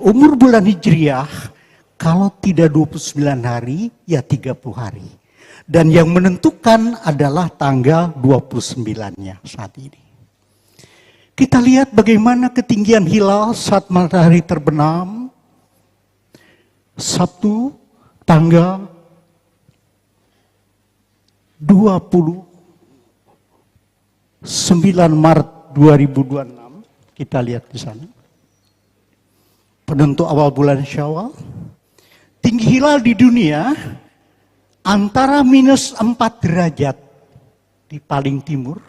umur bulan Hijriah, kalau tidak 29 hari, ya 30 hari. Dan yang menentukan adalah tanggal 29-nya saat ini. Kita lihat bagaimana ketinggian hilal saat matahari terbenam. Sabtu, tanggal 29 Maret 2026, kita lihat di sana. Penentu awal bulan Syawal. Tinggi hilal di dunia antara minus 4 derajat di paling timur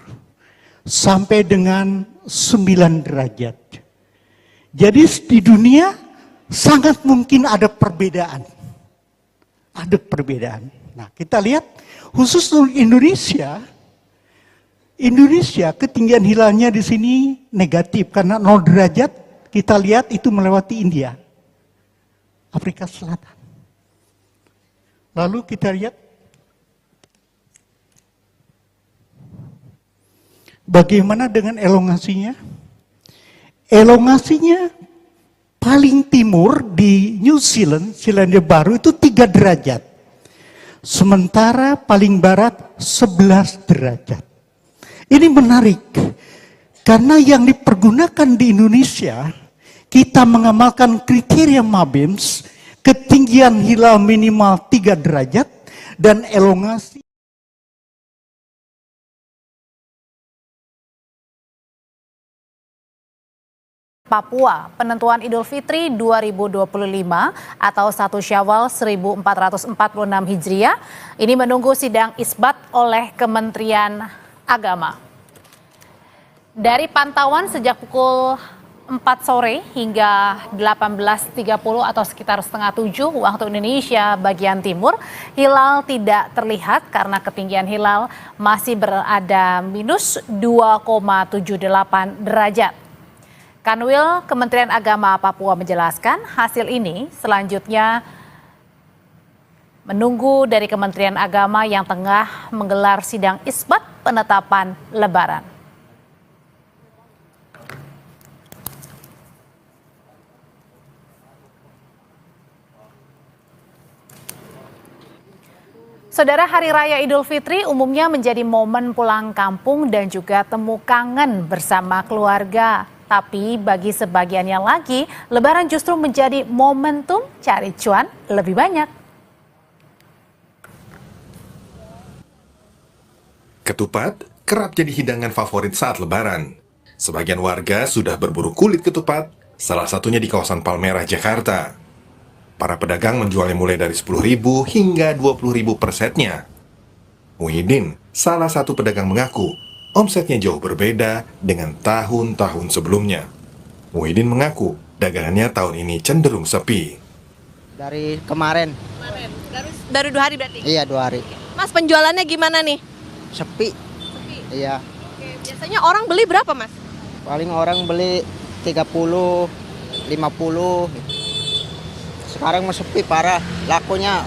sampai dengan 9 derajat. Jadi di dunia sangat mungkin ada perbedaan. Ada perbedaan. Nah, kita lihat khusus untuk Indonesia ketinggian hilalnya di sini negatif karena 0 derajat. Kita lihat itu melewati India, Afrika Selatan. Lalu kita lihat bagaimana dengan elongasinya. Elongasinya paling timur di New Zealand, Selandia Baru itu 3 derajat. Sementara paling barat 11 derajat. Ini menarik, karena yang dipergunakan di Indonesia, kita mengamalkan kriteria MABIMS, ketinggian hilal minimal 3 derajat, dan elongasi Papua, penentuan Idul Fitri 2025 atau 1 Syawal 1446 Hijriah ini menunggu sidang isbat oleh Kementerian Agama. Dari pantauan sejak pukul 4 sore hingga 18.30 atau sekitar setengah 7 waktu Indonesia bagian timur, hilal tidak terlihat karena ketinggian hilal masih berada minus 2,78 derajat. Kanwil Kementerian Agama Papua menjelaskan hasil ini selanjutnya menunggu dari Kementerian Agama yang tengah menggelar sidang isbat penetapan Lebaran. Saudara, Hari Raya Idul Fitri umumnya menjadi momen pulang kampung dan juga temu kangen bersama keluarga. Tapi bagi sebagiannya lagi, Lebaran justru menjadi momentum cari cuan lebih banyak. Ketupat kerap jadi hidangan favorit saat Lebaran. Sebagian warga sudah berburu kulit ketupat, salah satunya di kawasan Palmerah, Jakarta. Para pedagang menjualnya mulai dari 10.000 hingga 20.000 per setnya. Muhyiddin, salah satu pedagang mengaku, omsetnya jauh berbeda dengan tahun-tahun sebelumnya. Muhyiddin mengaku dagangannya tahun ini cenderung sepi. Dari kemarin. Baru 2 hari berarti? Iya, 2 hari. Mas, penjualannya gimana nih? Sepi. Iya. Oke, biasanya orang beli berapa, Mas? Paling orang beli 30, 50. Sekarang mah sepi parah. Lakunya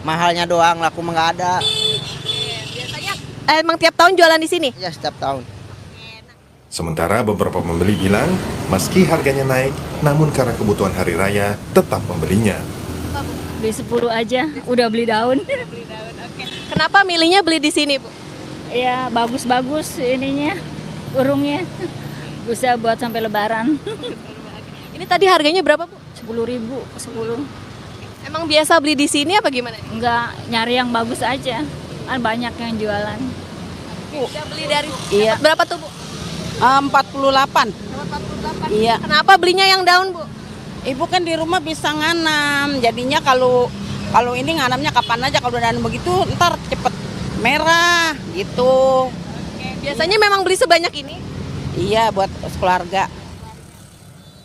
mahalnya doang, laku mah nggak ada. Biasanya emang tiap tahun jualan di sini? Iya, setiap tahun. Sementara beberapa pembeli bilang, meski harganya naik, namun karena kebutuhan hari raya, tetap membelinya. Beli 10 aja, udah beli daun. Kenapa milihnya beli di sini, Bu? Ya, bagus-bagus ininya, burungnya. Bisa buat sampai Lebaran. Ini tadi harganya berapa, Bu? 10.000, 10. Emang biasa beli di sini apa gimana? Enggak, nyari yang bagus aja. Kan banyak yang jualan. Bisa beli dari Iya. berapa tuh, Bu? 48. 48. Iya. Kenapa belinya yang daun, Bu? Ibu kan di rumah bisa nganam. Jadinya kalau ini nganamnya kapan aja, kalau udah begitu ntar cepet merah gitu. Biasanya memang beli sebanyak ini? Iya, buat keluarga.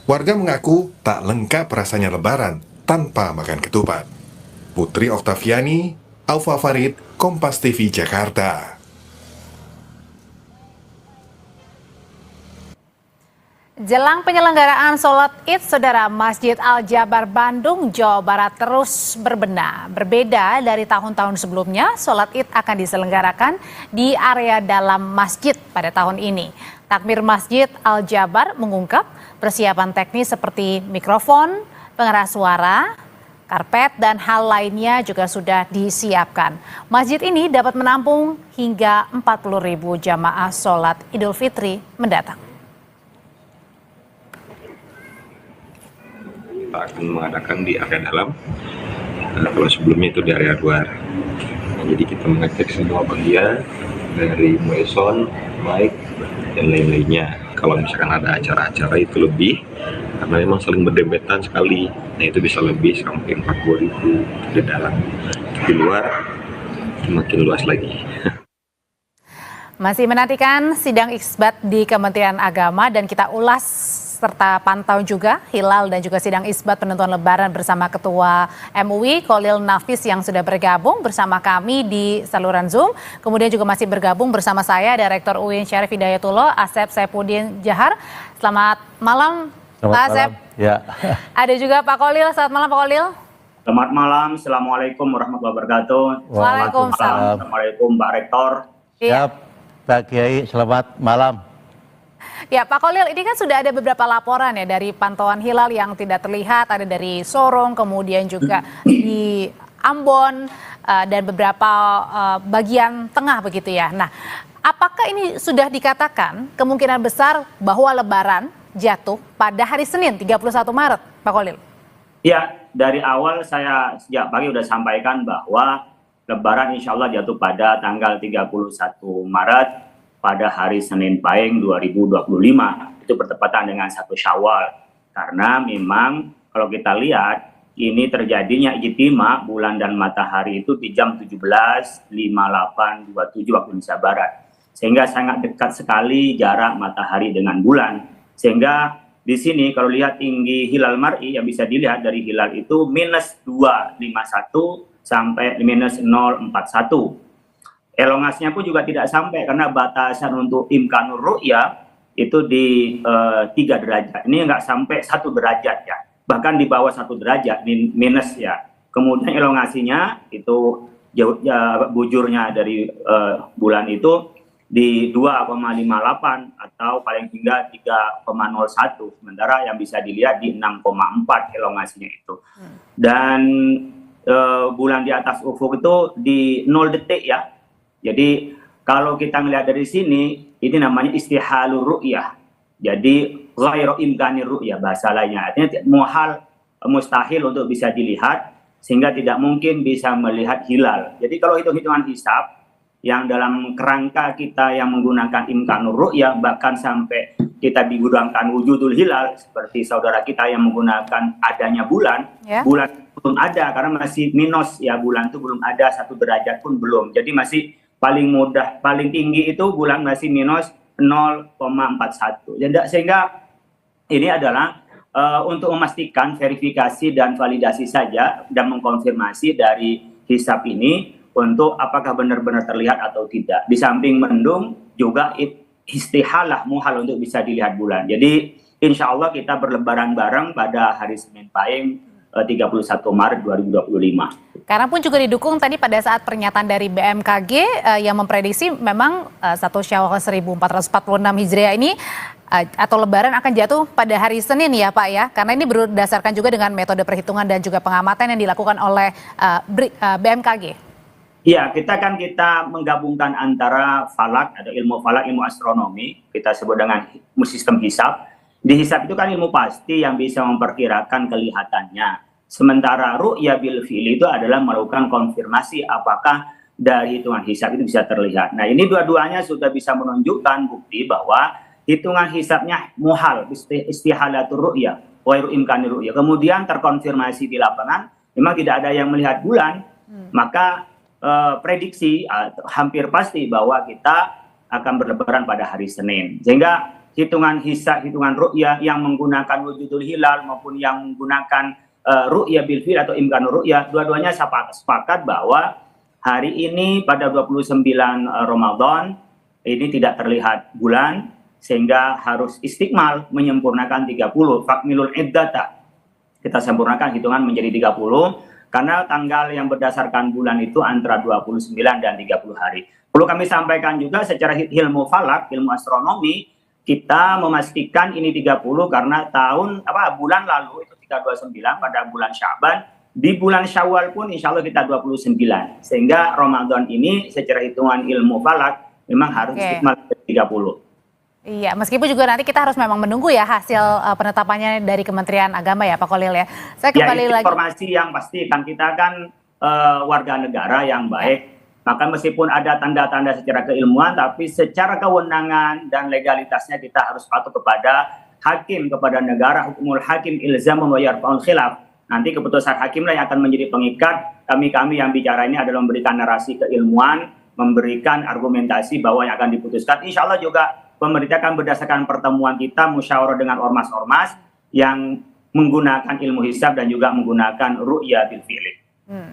Warga mengaku tak lengkap rasanya Lebaran tanpa makan ketupat. Putri Oktaviani, Aufa Farid, Kompas TV Jakarta. Jelang penyelenggaraan sholat Id, Saudara, Masjid Al-Jabar Bandung, Jawa Barat terus berbenah. Berbeda dari tahun-tahun sebelumnya, sholat Id akan diselenggarakan di area dalam masjid pada tahun ini. Takmir Masjid Al-Jabar mengungkap Persiapan teknis seperti mikrofon, pengeras suara, karpet, dan hal lainnya juga sudah disiapkan. Masjid ini dapat menampung hingga 40.000 jamaah sholat Idul Fitri mendatang. Kita akan mengadakan di area dalam, kalau sebelumnya itu di area luar. Jadi kita mengecek semua bagian dari muezzin, mic, dan lain-lainnya. Kalau misalkan ada acara-acara itu lebih, karena memang saling berdempetan sekali. Nah itu bisa lebih sampai 40.000 di dalam. Di luar makin luas lagi. Masih menantikan sidang isbat di Kementerian Agama dan kita ulas serta pantau juga hilal dan juga sidang isbat penentuan lebaran bersama Ketua MUI Kholil Nafis yang sudah bergabung bersama kami di saluran Zoom. Kemudian juga masih bergabung bersama saya Direktur UIN Syarif Hidayatullah, Asep Saifuddin Jahar. Selamat malam Pak Asep. Ya. Ada juga Pak Kholil. Selamat malam Pak Kholil. Selamat malam. Assalamualaikum warahmatullahi wabarakatuh. Waalaikumsalam. Assalamualaikum Mbak Rektor. Iya. Pak Kiai, selamat malam. Ya Pak Kholil, ini kan sudah ada beberapa laporan ya dari pantauan hilal yang tidak terlihat, ada dari Sorong, kemudian juga di Ambon, dan beberapa bagian tengah begitu ya. Nah, apakah ini sudah dikatakan kemungkinan besar bahwa Lebaran jatuh pada hari Senin 31 Maret, Pak Kholil? Ya, dari awal saya sejak pagi sudah sampaikan bahwa Lebaran insya Allah jatuh pada tanggal 31 Maret pada hari Senin Pahing 2025. Itu bertepatan dengan 1 Syawal. Karena memang kalau kita lihat ini terjadinya ijtima bulan dan matahari itu di jam 17.58.27 waktu Indonesia Barat. Sehingga sangat dekat sekali jarak matahari dengan bulan. Sehingga di sini kalau lihat tinggi hilal mar'i yang bisa dilihat dari hilal itu minus 251 sampai minus 041. Elongasinya pun juga tidak sampai karena batasan untuk imkanur ru'ya itu di 3 derajat. Ini nggak sampai 1 derajat ya. Bahkan di bawah 1 derajat, minus ya. Kemudian elongasinya itu jauh, ya, bujurnya dari bulan itu di 2,58 atau paling hingga 3,01. Sementara yang bisa dilihat di 6,4 elongasinya itu. Dan bulan di atas ufuk itu di 0 detik ya. Jadi kalau kita melihat dari sini, ini namanya istihalur ru'yah. Jadi ghairu imkanir ru'yah bahasa lainnya. Artinya muhal, mustahil untuk bisa dilihat sehingga tidak mungkin bisa melihat hilal. Jadi kalau hitung-hitungan hisab yang dalam kerangka kita yang menggunakan imkanur ru'yah bahkan sampai kita digunakan wujudul hilal seperti saudara kita yang menggunakan adanya bulan, bulan belum ada karena masih minus ya, bulan itu belum ada 1 derajat pun belum. Jadi masih paling mudah, paling tinggi itu bulan masih minus 0,41. Sehingga ini adalah untuk memastikan verifikasi dan validasi saja dan mengkonfirmasi dari hisab ini untuk apakah benar-benar terlihat atau tidak. Di samping mendung juga istihalah muhal untuk bisa dilihat bulan. Jadi insya Allah kita berlebaran bareng pada hari Senin Pahing 31 Maret 2025. Karena pun juga didukung tadi pada saat pernyataan dari BMKG yang memprediksi memang 1 Syawal 1446 Hijriah ini atau Lebaran akan jatuh pada hari Senin ya Pak ya. Karena ini berdasarkan juga dengan metode perhitungan dan juga pengamatan yang dilakukan oleh BMKG. Iya, kita menggabungkan antara falak, ada ilmu falak, ilmu astronomi, kita sebut dengan sistem hisab. Di hisab itu kan ilmu pasti yang bisa memperkirakan kelihatannya. Sementara ru'ya bil fi'li itu adalah melakukan konfirmasi apakah dari hitungan hisab itu bisa terlihat. Nah ini dua-duanya sudah bisa menunjukkan bukti bahwa hitungan hisabnya muhal, istihalatur ru'ya, ghairu imkanir ru'ya. Kemudian terkonfirmasi di lapangan, memang tidak ada yang melihat bulan, maka prediksi hampir pasti bahwa kita akan berlebaran pada hari Senin. Sehingga hitungan hisab, hitungan ru'ya yang menggunakan wujudul hilal maupun yang menggunakan ru'ya bil fi'l atau imkanur ru'ya, dua-duanya sepakat bahwa hari ini pada 29 Ramadan ini tidak terlihat bulan sehingga harus istiqmal menyempurnakan 30 fakmilul iddata. Kita sempurnakan hitungan menjadi 30 karena tanggal yang berdasarkan bulan itu antara 29 dan 30 hari. Perlu kami sampaikan juga secara ilmu falak, ilmu astronomi, kita memastikan ini 30 karena bulan lalu itu 329 pada bulan Sya'ban, di bulan Syawal pun insya Allah kita 29, sehingga Ramadan ini secara hitungan ilmu falak memang harus istiqmal 30. Iya, meskipun juga nanti kita harus memang menunggu ya hasil penetapannya dari Kementerian Agama ya Pak Kolil ya. Saya kembali lagi. Informasi yang pasti kan kita kan warga negara yang baik, maka meskipun ada tanda-tanda secara keilmuan, tapi secara kewenangan dan legalitasnya kita harus patuh kepada hakim, kepada negara. Hukumul hakim ilzamun wa yarfa'ul khilaf. Nanti keputusan hakim lah yang akan menjadi pengikat. Kami yang bicara ini adalah memberikan narasi keilmuan, memberikan argumentasi bahwa yang akan diputuskan. Insya Allah juga pemerintah akan berdasarkan pertemuan kita musyawarah dengan ormas-ormas yang menggunakan ilmu hisab dan juga menggunakan ru'ya bil fi'li.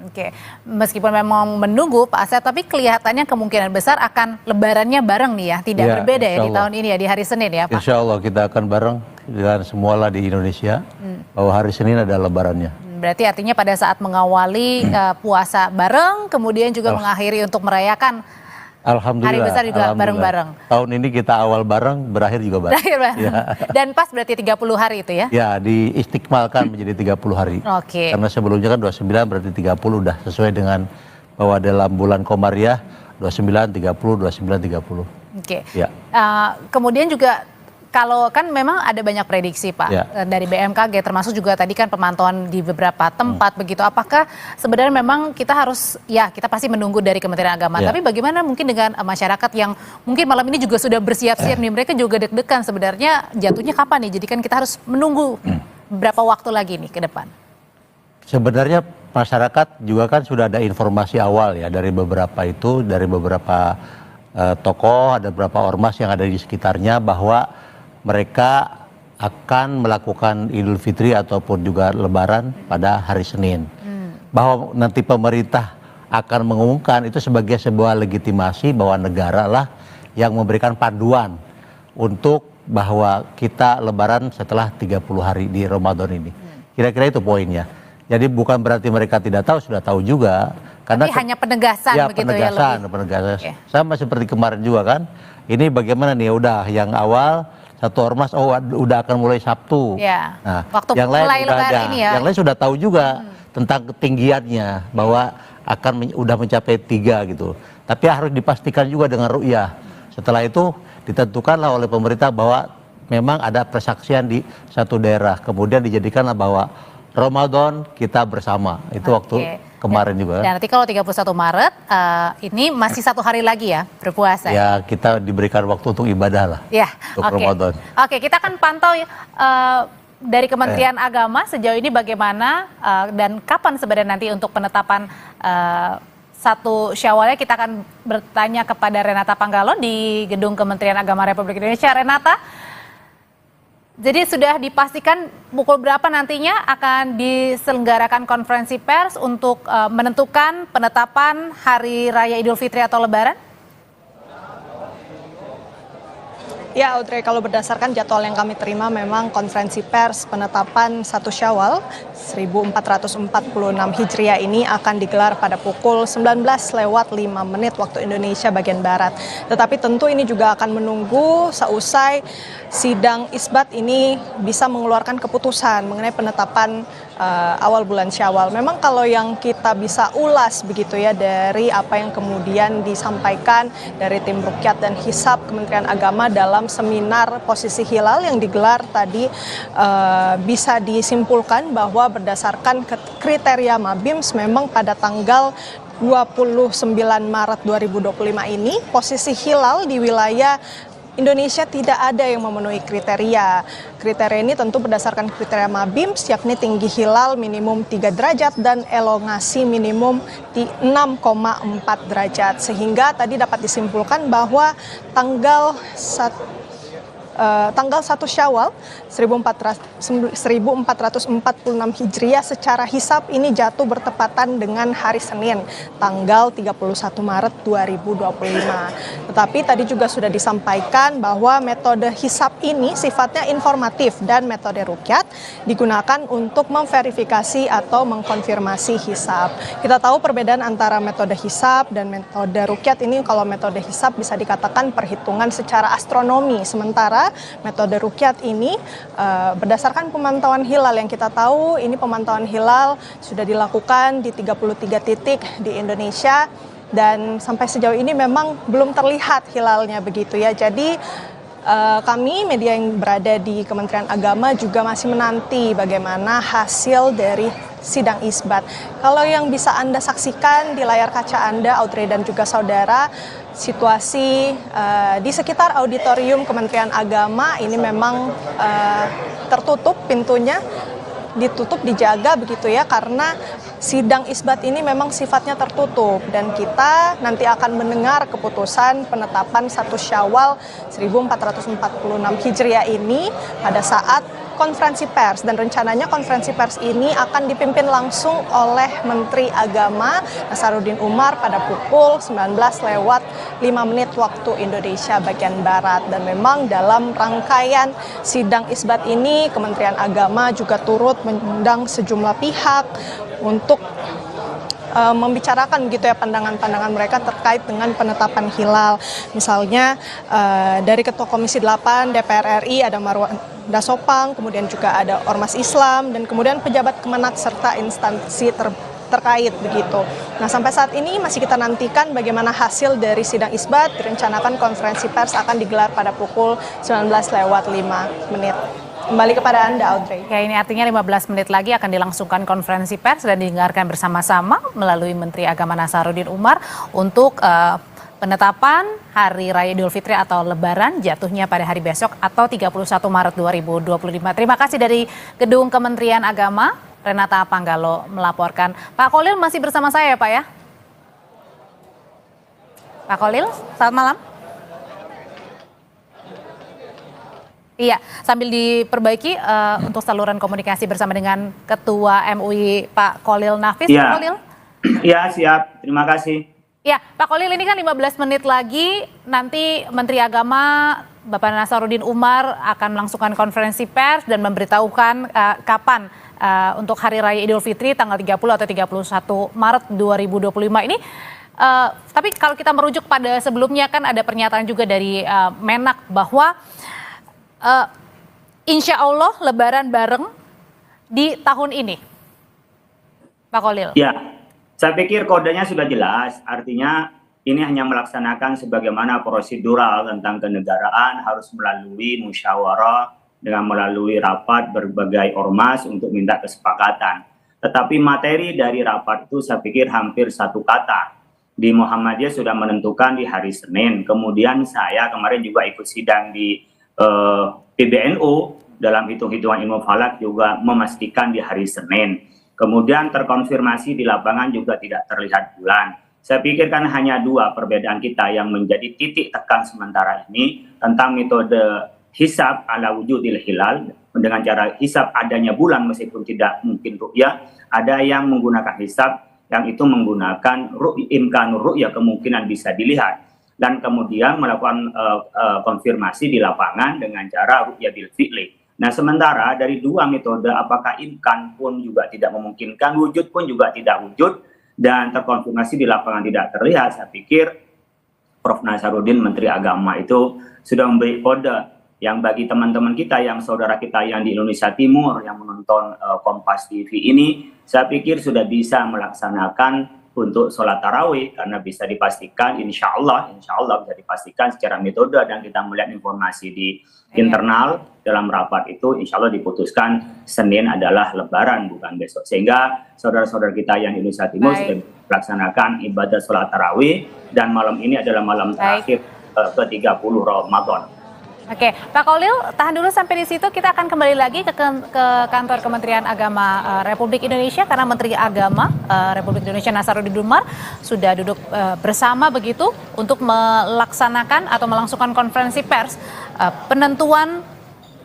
Oke. Meskipun memang menunggu Pak Asep, tapi kelihatannya kemungkinan besar akan lebarannya bareng nih ya, tidak berbeda ya di tahun ini ya, di hari Senin ya Pak. Insya Allah kita akan bareng dengan semualah di Indonesia, bahwa hari Senin ada lebarannya. Berarti artinya pada saat mengawali puasa bareng, kemudian juga mengakhiri untuk merayakan Alhamdulillah. Hari besar juga bareng-bareng. Tahun ini kita awal bareng, berakhir juga bareng. Berakhir bareng. Ya. Dan pas berarti 30 hari itu ya? Ya, diistikmalkan menjadi 30 hari. Oke. Karena sebelumnya kan 29 berarti 30 udah sesuai dengan bahwa dalam bulan Komariah 29, 30, 29, 30. Oke. Ya. Kemudian juga kalau kan memang ada banyak prediksi Pak dari BMKG, termasuk juga tadi kan pemantauan di beberapa tempat begitu. Apakah sebenarnya memang kita harus, ya kita pasti menunggu dari Kementerian Agama. Tapi bagaimana mungkin dengan masyarakat yang mungkin malam ini juga sudah bersiap-siap nih, mereka juga deg-degan sebenarnya jatuhnya kapan nih? Jadi kan kita harus menunggu berapa waktu lagi nih ke depan? Sebenarnya masyarakat juga kan sudah ada informasi awal ya dari beberapa tokoh, ada beberapa ormas yang ada di sekitarnya bahwa mereka akan melakukan Idul Fitri ataupun juga Lebaran pada hari Senin. Bahwa nanti pemerintah akan mengumumkan itu sebagai sebuah legitimasi bahwa negara lah yang memberikan panduan untuk bahwa kita Lebaran setelah 30 hari di Ramadan ini. Kira-kira itu poinnya. Jadi bukan berarti mereka tidak tahu, sudah tahu juga. Karena tapi hanya penegasan begitu ya? Penegasan. Sama seperti kemarin juga kan. Ini bagaimana nih, udah yang awal satu ormas udah akan mulai Sabtu. Ya. Nah, waktu yang lain udah ada. Ini ya. Yang lain sudah tahu juga tentang ketinggiannya bahwa akan udah mencapai 3 gitu. Tapi harus dipastikan juga dengan ru'yah. Setelah itu ditentukanlah oleh pemerintah bahwa memang ada persaksian di satu daerah. Kemudian dijadikanlah bahwa Ramadan kita bersama. Itu waktu kemarin juga. Dan nanti kalau 31 Maret, ini masih 1 hari lagi ya berpuasa. Ya, kita diberikan waktu untuk ibadah lah. Ya, untuk Ramadan. Oke, kita akan pantau dari Kementerian Agama sejauh ini bagaimana dan kapan sebenarnya nanti untuk penetapan 1 Syawalnya. Kita akan bertanya kepada Renata Panggalon di Gedung Kementerian Agama Republik Indonesia. Renata, jadi sudah dipastikan pukul berapa nantinya akan diselenggarakan konferensi pers untuk menentukan penetapan Hari Raya Idul Fitri atau Lebaran? Ya Audrey, kalau berdasarkan jadwal yang kami terima memang konferensi pers penetapan 1 Syawal 1446 Hijriah ini akan digelar pada pukul 19:05 waktu Indonesia bagian Barat. Tetapi tentu ini juga akan menunggu seusai sidang isbat ini bisa mengeluarkan keputusan mengenai penetapan awal bulan Syawal. Memang kalau yang kita bisa ulas begitu ya dari apa yang kemudian disampaikan dari tim Rukyat dan Hisab Kementerian Agama dalam seminar posisi hilal yang digelar tadi, bisa disimpulkan bahwa berdasarkan kriteria Mabims memang pada tanggal 29 Maret 2025 ini posisi hilal di wilayah Indonesia tidak ada yang memenuhi kriteria. Kriteria ini tentu berdasarkan kriteria Mabims, yakni tinggi hilal minimum 3 derajat dan elongasi minimum 6,4 derajat. Sehingga tadi dapat disimpulkan bahwa tanggal 1 Syawal 1446 Hijriah secara hisab ini jatuh bertepatan dengan hari Senin tanggal 31 Maret 2025. Tetapi tadi juga sudah disampaikan bahwa metode hisab ini sifatnya informatif dan metode rukyat digunakan untuk memverifikasi atau mengkonfirmasi hisab. Kita tahu perbedaan antara metode hisab dan metode rukyat ini, kalau metode hisab bisa dikatakan perhitungan secara astronomi, sementara saja metode ruqyat ini berdasarkan pemantauan hilal yang kita tahu, ini pemantauan hilal sudah dilakukan di 33 titik di Indonesia dan sampai sejauh ini memang belum terlihat hilalnya begitu ya. Jadi kami media yang berada di Kementerian Agama juga masih menanti bagaimana hasil dari sidang isbat. Kalau yang bisa Anda saksikan di layar kaca Anda, Audrey dan juga saudara, situasi di sekitar auditorium Kementerian Agama ini memang tertutup pintunya, ditutup, dijaga begitu ya, karena sidang isbat ini memang sifatnya tertutup dan kita nanti akan mendengar keputusan penetapan 1 Syawal 1446 Hijriah ini pada saat konferensi pers, dan rencananya konferensi pers ini akan dipimpin langsung oleh Menteri Agama Nasaruddin Umar pada pukul 19:05 waktu Indonesia bagian Barat. Dan memang dalam rangkaian sidang isbat ini Kementerian Agama juga turut mengundang sejumlah pihak untuk membicarakan gitu ya pandangan-pandangan mereka terkait dengan penetapan hilal. Misalnya dari Ketua Komisi 8 DPR RI ada Marwan Dasopang, kemudian juga ada Ormas Islam, dan kemudian pejabat Kemenak serta instansi terkait begitu. Nah, sampai saat ini masih kita nantikan bagaimana hasil dari sidang isbat. Direncanakan konferensi pers akan digelar pada pukul 19:05. Kembali kepada Anda, Audrey. Ya, ini artinya 15 menit lagi akan dilangsungkan konferensi pers dan didengarkan bersama-sama melalui Menteri Agama Nasaruddin Umar untuk penetapan Hari Raya Idul Fitri atau Lebaran jatuhnya pada hari besok atau 31 Maret 2025. Terima kasih dari Gedung Kementerian Agama, Renata Panggalo melaporkan. Pak Kholil masih bersama saya ya Pak ya? Pak Kholil, selamat malam. Iya, sambil diperbaiki untuk saluran komunikasi bersama dengan Ketua MUI Pak Kholil Nafis. Ya. Pak Kholil? Ya, siap. Terima kasih. Ya, Pak Kholil, ini kan 15 menit lagi nanti Menteri Agama Bapak Nasaruddin Umar akan melangsungkan konferensi pers dan memberitahukan kapan untuk Hari Raya Idul Fitri tanggal 30 atau 31 Maret 2025 ini. Tapi kalau kita merujuk pada sebelumnya kan ada pernyataan juga dari Menak bahwa insya Allah Lebaran bareng di tahun ini, Pak Kholil. Ya, saya pikir kodenya sudah jelas. Artinya ini hanya melaksanakan sebagaimana prosedural tentang kenegaraan, harus melalui musyawarah dengan melalui rapat berbagai ormas untuk minta kesepakatan. Tetapi materi dari rapat itu saya pikir hampir satu kata. Di Muhammadiyah sudah menentukan di hari Senin. Kemudian saya kemarin juga ikut sidang di PBNU dalam hitung-hitungan ilmu falak juga memastikan di hari Senin. Kemudian terkonfirmasi di lapangan juga tidak terlihat bulan. Saya pikir kan hanya dua perbedaan kita yang menjadi titik tekan sementara ini tentang metode hisab ala wujudil hilal, dengan cara hisab adanya bulan meskipun tidak mungkin ru'yah. Ada yang menggunakan hisab yang itu menggunakan imkanur ru'yah, kemungkinan bisa dilihat. Dan kemudian melakukan konfirmasi di lapangan dengan cara ru'yah bil fi'li. Nah, sementara dari dua metode, apakah imkan pun juga tidak memungkinkan, wujud pun juga tidak wujud, dan terkonfirmasi di lapangan tidak terlihat, saya pikir Prof. Nasaruddin, Menteri Agama itu sudah memberi kode yang bagi teman-teman kita, yang saudara kita yang di Indonesia Timur, yang menonton Kompas TV ini, saya pikir sudah bisa melaksanakan untuk sholat tarawih, karena bisa dipastikan insya Allah bisa dipastikan secara metode, dan kita melihat informasi di internal dalam rapat itu insya Allah diputuskan Senin adalah Lebaran bukan besok, sehingga saudara-saudara kita yang di Indonesia Timur sudah melaksanakan ibadah sholat tarawih, dan malam ini adalah malam terakhir ke-30 Ramadan. Oke, Pak Kholil, tahan dulu sampai di situ. Kita akan kembali lagi ke kantor Kementerian Agama Republik Indonesia, karena Menteri Agama Republik Indonesia Nasaruddin Umar sudah duduk bersama begitu untuk melaksanakan atau melangsungkan konferensi pers penentuan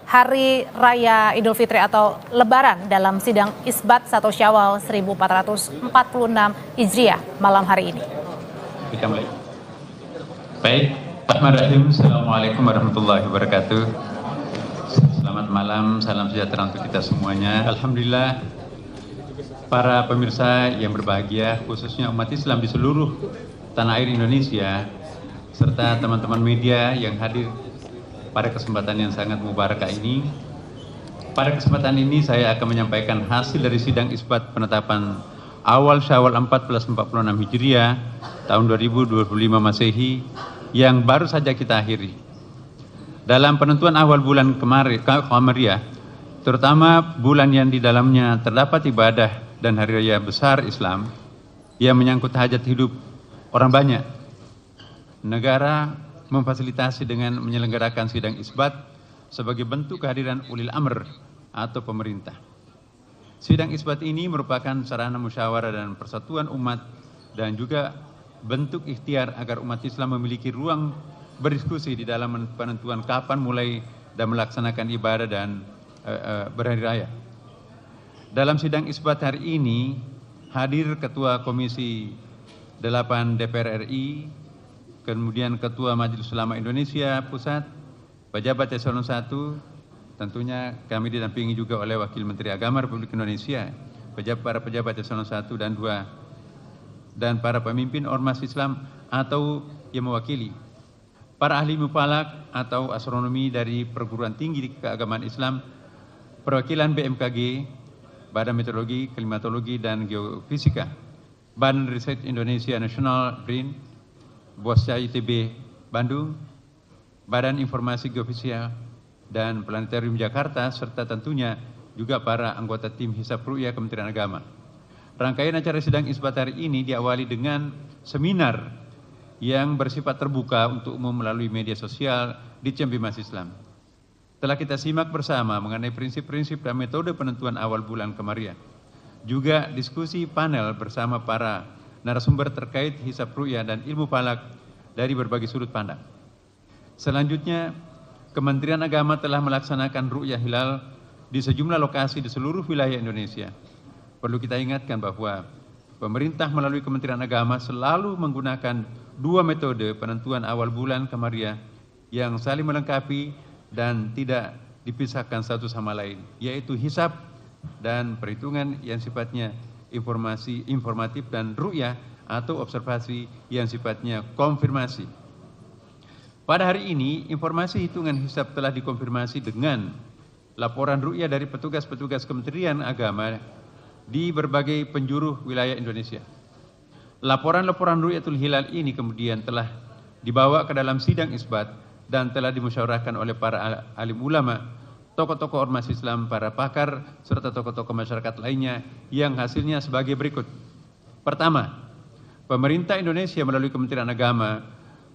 Hari Raya Idul Fitri atau Lebaran dalam sidang isbat 1 Syawal 1446 Hijriah malam hari ini. Baik. Bismillahirrahmanirrahim. Assalamualaikum warahmatullahi wabarakatuh. Selamat malam, salam sejahtera untuk kita semuanya. Alhamdulillah, para pemirsa yang berbahagia, khususnya umat Islam di seluruh tanah air Indonesia, serta teman-teman media yang hadir pada kesempatan yang sangat mubarakah ini. Pada kesempatan ini saya akan menyampaikan hasil dari sidang isbat penetapan awal Syawal 1446 Hijriah tahun 2025 Masehi yang baru saja kita akhiri. Dalam penentuan awal bulan Qamariyah, terutama bulan yang di dalamnya terdapat ibadah dan hari raya besar Islam yang menyangkut hajat hidup orang banyak, negara memfasilitasi dengan menyelenggarakan sidang isbat sebagai bentuk kehadiran ulil amr atau pemerintah. Sidang isbat ini merupakan sarana musyawarah dan persatuan umat dan juga bentuk ikhtiar agar umat Islam memiliki ruang berdiskusi di dalam penentuan kapan mulai dan melaksanakan ibadah dan berhari raya. Dalam sidang isbat hari ini hadir Ketua Komisi 8 DPR RI, kemudian Ketua Majelis Ulama Indonesia Pusat, pejabat eselon 1, tentunya kami didampingi juga oleh Wakil Menteri Agama Republik Indonesia, para pejabat eselon 1 dan 2, dan para pemimpin ormas Islam atau yang mewakili, para ahli mufalak atau astronomi dari perguruan tinggi keagamaan Islam, perwakilan BMKG, Badan Meteorologi, Klimatologi, dan Geofisika, Badan Riset Indonesia Nasional BRIN, Bosca ITB Bandung, Badan Informasi Geofisika dan Planetarium Jakarta, serta tentunya juga para anggota tim Hisab Ru'yah Kementerian Agama. Rangkaian acara sidang isbat hari ini diawali dengan seminar yang bersifat terbuka untuk umum melalui media sosial di Cembimas Islam. Telah kita simak bersama mengenai prinsip-prinsip dan metode penentuan awal bulan Qamariyah. Juga diskusi panel bersama para narasumber terkait Hisab Ru'yah dan ilmu falak dari berbagai sudut pandang. Selanjutnya, Kementerian Agama telah melaksanakan ru'yah hilal di sejumlah lokasi di seluruh wilayah Indonesia. Perlu kita ingatkan bahwa pemerintah melalui Kementerian Agama selalu menggunakan dua metode penentuan awal bulan Qamariyah yang saling melengkapi dan tidak dipisahkan satu sama lain, yaitu hisab dan perhitungan yang sifatnya informatif dan ru'yah atau observasi yang sifatnya konfirmasi. Pada hari ini, informasi hitungan hisab telah dikonfirmasi dengan laporan ru'yah dari petugas-petugas Kementerian Agama di berbagai penjuru wilayah Indonesia. Laporan-laporan ru'yatul hilal ini kemudian telah dibawa ke dalam sidang isbat dan telah dimusyawarahkan oleh para alim ulama, tokoh-tokoh ormas Islam, para pakar, serta tokoh-tokoh masyarakat lainnya yang hasilnya sebagai berikut. Pertama, pemerintah Indonesia melalui Kementerian Agama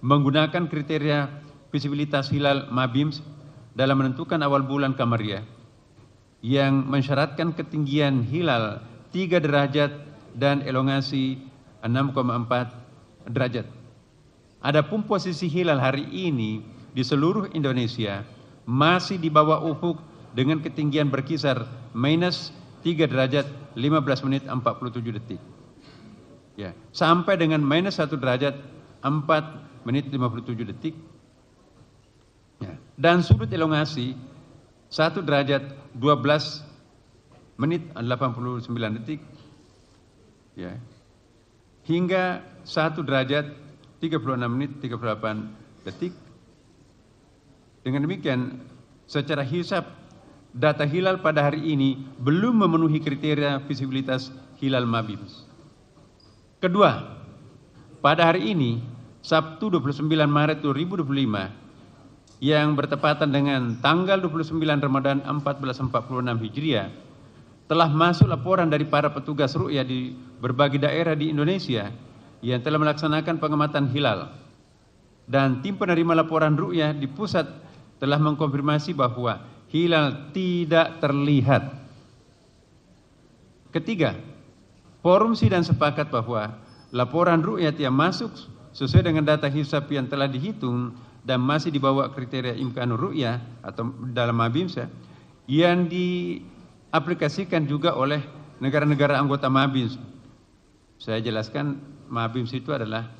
menggunakan kriteria visibilitas hilal MABIMS dalam menentukan awal bulan Qamariyah yang mensyaratkan ketinggian hilal 3 derajat dan elongasi 6,4 derajat. Adapun posisi hilal hari ini di seluruh Indonesia masih di bawah ufuk dengan ketinggian berkisar minus 3 derajat 15 menit 47 detik. Ya, sampai dengan minus 1 derajat 4 menit 57 detik. Ya. Dan sudut elongasi 1 derajat 12 menit 89 detik. Ya. Hingga 1 derajat 36 menit 38 detik. Dengan demikian, secara hisab data hilal pada hari ini belum memenuhi kriteria visibilitas hilal MABIMS. Kedua, pada hari ini Sabtu 29 Maret 2025 yang bertepatan dengan tanggal 29 Ramadan 1446 Hijriah telah masuk laporan dari para petugas ru'yah di berbagai daerah di Indonesia yang telah melaksanakan pengamatan hilal. Dan tim penerima laporan ru'yah di pusat telah mengkonfirmasi bahwa hilal tidak terlihat. Ketiga, forum sidang sepakat bahwa laporan ru'yah yang masuk sesuai dengan data hisab yang telah dihitung dan masih dibawa kriteria imkanur ru'yah atau dalam MABIMS yang diaplikasikan juga oleh negara-negara anggota MABIMS. Saya jelaskan, MABIMS itu adalah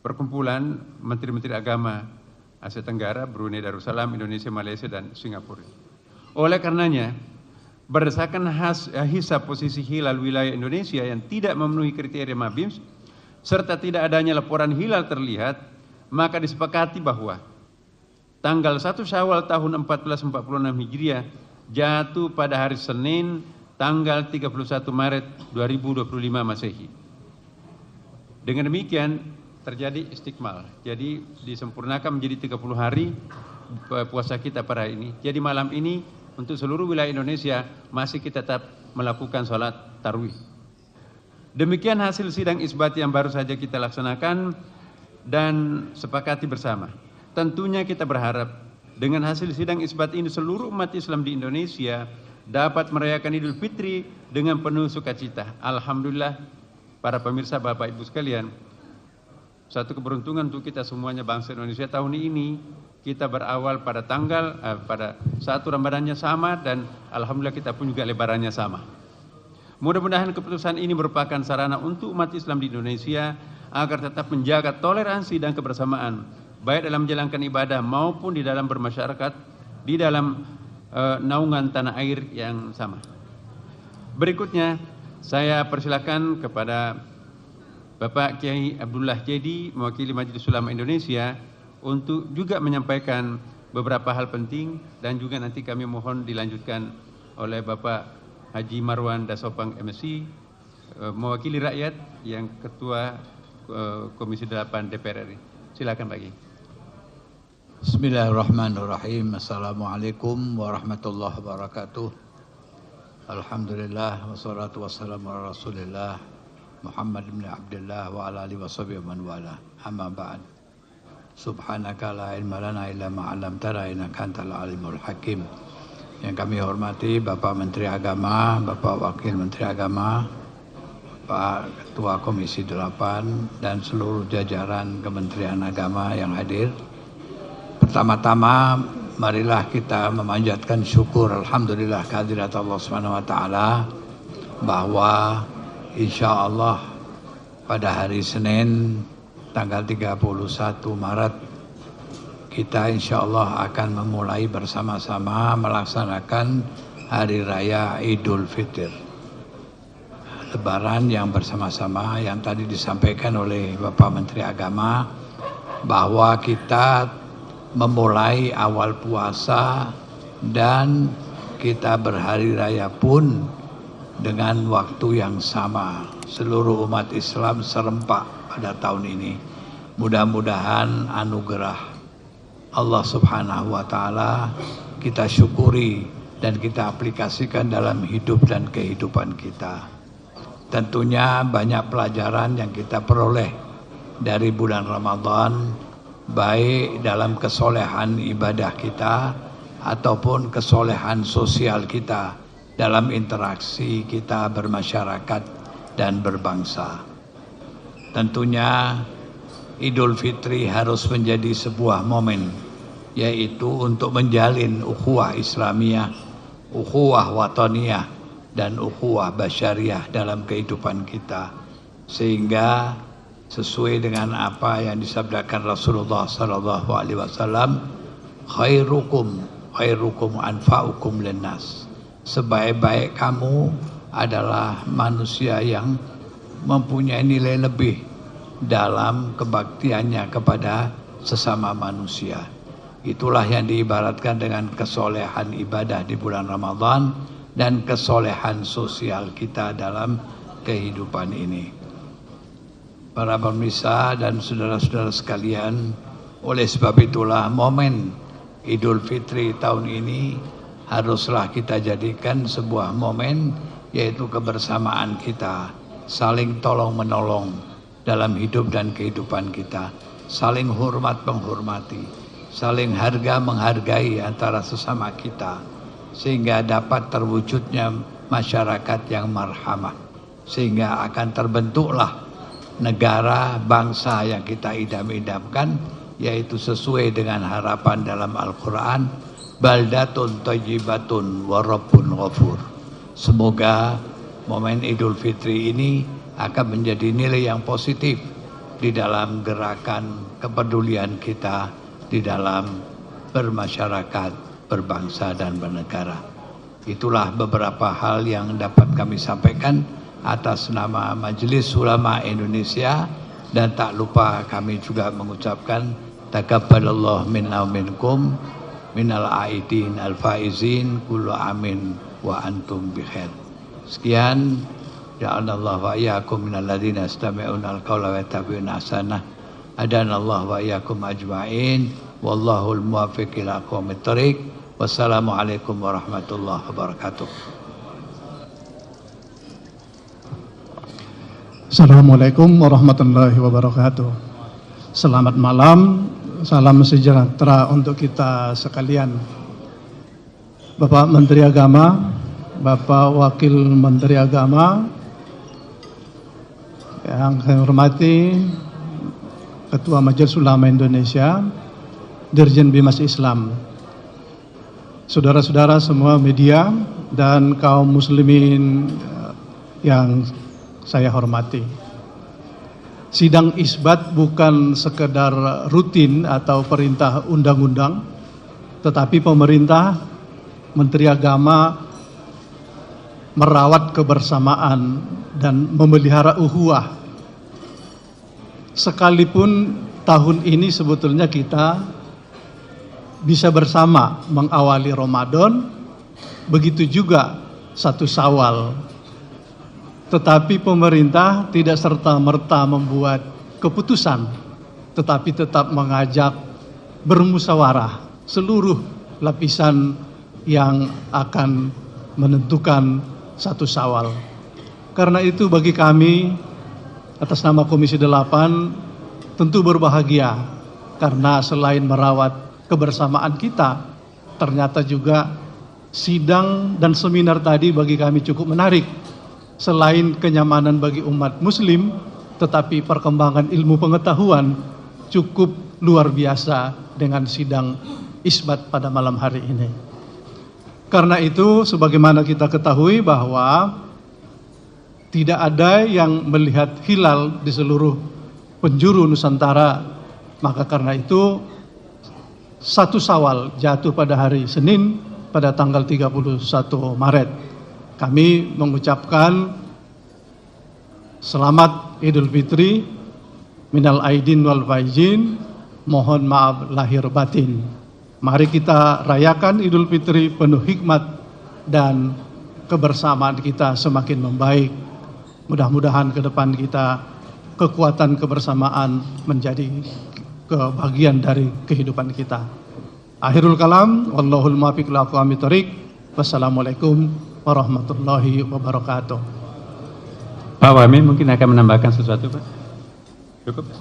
perkumpulan menteri-menteri agama Asia Tenggara, Brunei Darussalam, Indonesia, Malaysia, dan Singapura. Oleh karenanya, berdasarkan hisab posisi hilal wilayah Indonesia yang tidak memenuhi kriteria MABIMS serta tidak adanya laporan hilal terlihat, maka disepakati bahwa tanggal 1 Syawal tahun 1446 Hijriah jatuh pada hari Senin tanggal 31 Maret 2025 Masehi. Dengan demikian terjadi istikmal. Jadi disempurnakan menjadi 30 hari puasa kita pada hari ini. Jadi malam ini untuk seluruh wilayah Indonesia masih kita tetap melakukan sholat tarawih. Demikian hasil sidang isbat yang baru saja kita laksanakan dan sepakati bersama. Tentunya kita berharap dengan hasil sidang isbat ini seluruh umat Islam di Indonesia dapat merayakan Idul Fitri dengan penuh sukacita. Alhamdulillah, para pemirsa, Bapak Ibu sekalian, satu keberuntungan untuk kita semuanya bangsa Indonesia tahun ini kita berawal pada pada 1 Ramadannya sama dan alhamdulillah kita pun juga lebarannya sama. Mudah-mudahan keputusan ini merupakan sarana untuk umat Islam di Indonesia agar tetap menjaga toleransi dan kebersamaan baik dalam menjalankan ibadah maupun di dalam bermasyarakat di dalam naungan tanah air yang sama. Berikutnya saya persilakan kepada Bapak Kiai Abdullah Jadi, mewakili Majelis Ulama Indonesia, untuk juga menyampaikan beberapa hal penting dan juga nanti kami mohon dilanjutkan oleh Bapak Haji Marwan Dasopang MSI, mewakili rakyat yang Ketua Komisi 8 DPR RI. Silakan Pak Kiai. Bismillahirrahmanirrahim. Assalamualaikum warahmatullahi wabarakatuh. Alhamdulillah wassalatu wassalamu ala Rasulillah Muhammad bin Abdullah wa ala alihi washabihi man wala. Amma ba'd. Subhanaka la ilma lana illa ma 'allamtana innaka antal alimul hakim. Yang kami hormati Bapak Menteri Agama, Bapak Wakil Menteri Agama, Pak Ketua Komisi 8 dan seluruh jajaran Kementerian Agama yang hadir. Pertama-tama marilah kita memanjatkan syukur alhamdulillah kehadirat Allah Subhanahu wa taala bahwa insya Allah pada hari Senin tanggal 31 Maret kita insya Allah akan memulai bersama-sama melaksanakan Hari Raya Idul Fitri. Lebaran yang bersama-sama yang tadi disampaikan oleh Bapak Menteri Agama bahwa kita memulai awal puasa dan kita berhari raya pun dengan waktu yang sama. Seluruh umat Islam serempak pada tahun ini. Mudah-mudahan anugerah Allah Subhanahu wa taala kita syukuri dan kita aplikasikan dalam hidup dan kehidupan kita. Tentunya banyak pelajaran yang kita peroleh dari bulan Ramadan, baik dalam kesolehan ibadah kita ataupun kesolehan sosial kita dalam interaksi kita bermasyarakat dan berbangsa. Tentunya Idul Fitri harus menjadi sebuah momen, yaitu untuk menjalin ukhuwah Islamiyah, ukhuwah wataniyah, dan ukhuwah basyariah dalam kehidupan kita, sehingga sesuai dengan apa yang disabdakan Rasulullah SAW, khairukum anfa'ukum linnas. Sebaik-baik kamu adalah manusia yang mempunyai nilai lebih dalam kebaktiannya kepada sesama manusia. Itulah yang diibaratkan dengan kesolehan ibadah di bulan Ramadan dan kesolehan sosial kita dalam kehidupan ini. Para pemirsa dan saudara-saudara sekalian, oleh sebab itulah momen Idul Fitri tahun ini haruslah kita jadikan sebuah momen, yaitu kebersamaan kita, saling tolong-menolong dalam hidup dan kehidupan kita, saling hormat menghormati, saling harga menghargai antara sesama kita, sehingga dapat terwujudnya masyarakat yang marhamah, sehingga akan terbentuklah negara bangsa yang kita idam-idamkan, yaitu sesuai dengan harapan dalam Al-Quran, baldatun thayyibatun wa rabbun ghafur. Semoga momen Idul Fitri ini akan menjadi nilai yang positif di dalam gerakan kepedulian kita di dalam bermasyarakat, berbangsa dan bernegara. Itulah beberapa hal yang dapat kami sampaikan atas nama Majelis Ulama Indonesia, dan tak lupa kami juga mengucapkan Takabbalallahu minna wa minkum minal aidin al-faizin kullu amin wa antum bikhair. Sekian, ja'alallahu wa iyyakum minal ladzina yastami'una al-qawla wa yattabi'una ahsanah. Hadanallahu wa iyyakum ajma'in. Wallahul muwaffiq ila aqwamit thoriq. Wassalamualaikum warahmatullahi wabarakatuh. Assalamualaikum warahmatullahi wabarakatuh. Selamat malam, salam sejahtera untuk kita sekalian. Bapak Menteri Agama, Bapak Wakil Menteri Agama, yang saya hormati Ketua Majelis Ulama Indonesia, Dirjen Bimas Islam, saudara-saudara semua media dan kaum muslimin yang saya hormati. Sidang isbat bukan sekedar rutin atau perintah undang-undang, tetapi pemerintah, Menteri Agama merawat kebersamaan dan memelihara ukhuwah. Sekalipun tahun ini sebetulnya kita bisa bersama mengawali Ramadan, begitu juga 1 Syawal. Tetapi pemerintah tidak serta-merta membuat keputusan, tetapi tetap mengajak bermusyawarah seluruh lapisan yang akan menentukan 1 Syawal. Karena itu bagi kami atas nama Komisi 8 tentu berbahagia, karena selain merawat kebersamaan kita, ternyata juga sidang dan seminar tadi bagi kami cukup menarik. Selain kenyamanan bagi umat muslim, tetapi perkembangan ilmu pengetahuan cukup luar biasa dengan sidang isbat pada malam hari ini. Karena itu, sebagaimana kita ketahui bahwa tidak ada yang melihat hilal di seluruh penjuru Nusantara, maka karena itu 1 Syawal jatuh pada hari Senin pada tanggal 31 Maret. Kami mengucapkan selamat Idul Fitri, minal aidin wal faizin, mohon maaf lahir batin. Mari kita rayakan Idul Fitri penuh hikmat dan kebersamaan kita semakin membaik. Mudah-mudahan ke depan kita kekuatan kebersamaan menjadi kebagian dari kehidupan kita. Akhirul kalam, wallahul muwaffiq ila aqwamit thoriq. Wassalamualaikum warahmatullahi wabarakatuh. Pak Wamen mungkin akan menambahkan sesuatu, Pak? Cukup?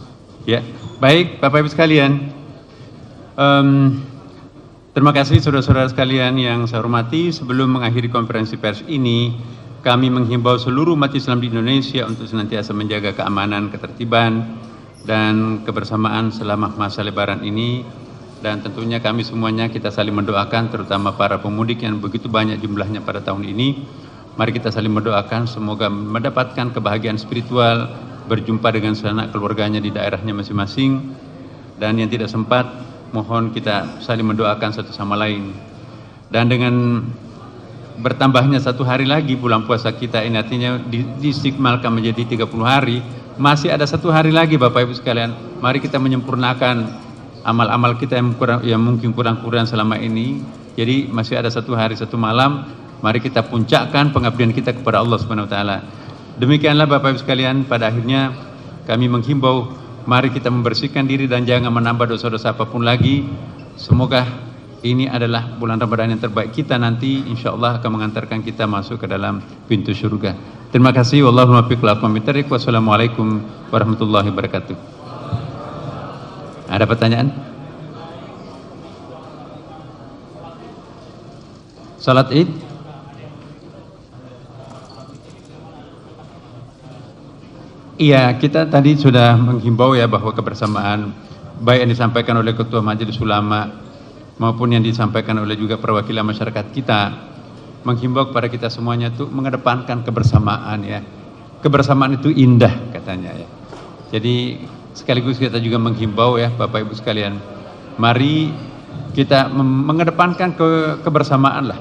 Ya, baik Bapak Ibu sekalian. Terima kasih saudara-saudara sekalian yang saya hormati. Sebelum mengakhiri konferensi pers ini, kami menghimbau seluruh umat Islam di Indonesia untuk senantiasa menjaga keamanan, ketertiban, dan kebersamaan selama masa Lebaran ini. Dan tentunya kami semuanya kita saling mendoakan, terutama para pemudik yang begitu banyak jumlahnya pada tahun ini. Mari kita saling mendoakan semoga mendapatkan kebahagiaan spiritual, berjumpa dengan sanak keluarganya di daerahnya masing-masing. Dan yang tidak sempat, mohon kita saling mendoakan satu sama lain. Dan dengan bertambahnya 1 hari lagi bulan puasa kita ini, artinya diistikmalkan menjadi 30 hari, masih ada 1 hari lagi Bapak Ibu sekalian. Mari kita menyempurnakan amal-amal kita yang mungkin kurang-kurang selama ini. Jadi masih ada 1 hari 1 malam, mari kita puncakkan pengabdian kita kepada Allah Subhanahu wa taala. Demikianlah Bapak Ibu sekalian, pada akhirnya kami menghimbau mari kita membersihkan diri dan jangan menambah dosa-dosa apapun lagi. Semoga ini adalah bulan Ramadan yang terbaik kita nanti, insyaallah akan mengantarkan kita masuk ke dalam pintu surga. Terima kasih. Wallahu muwaffiq ila aqwamit thoriq. Wassalamualaikum warahmatullahi wabarakatuh. Ada pertanyaan? Salat Id? Iya, kita tadi sudah menghimbau ya bahwa kebersamaan baik yang disampaikan oleh Ketua Majelis Ulama maupun yang disampaikan oleh juga perwakilan masyarakat kita, menghimbau kepada kita semuanya untuk mengedepankan kebersamaan ya. Kebersamaan itu indah katanya ya. Jadi sekaligus kita juga menghimbau ya Bapak Ibu sekalian, mari kita mengedepankan kebersamaan lah.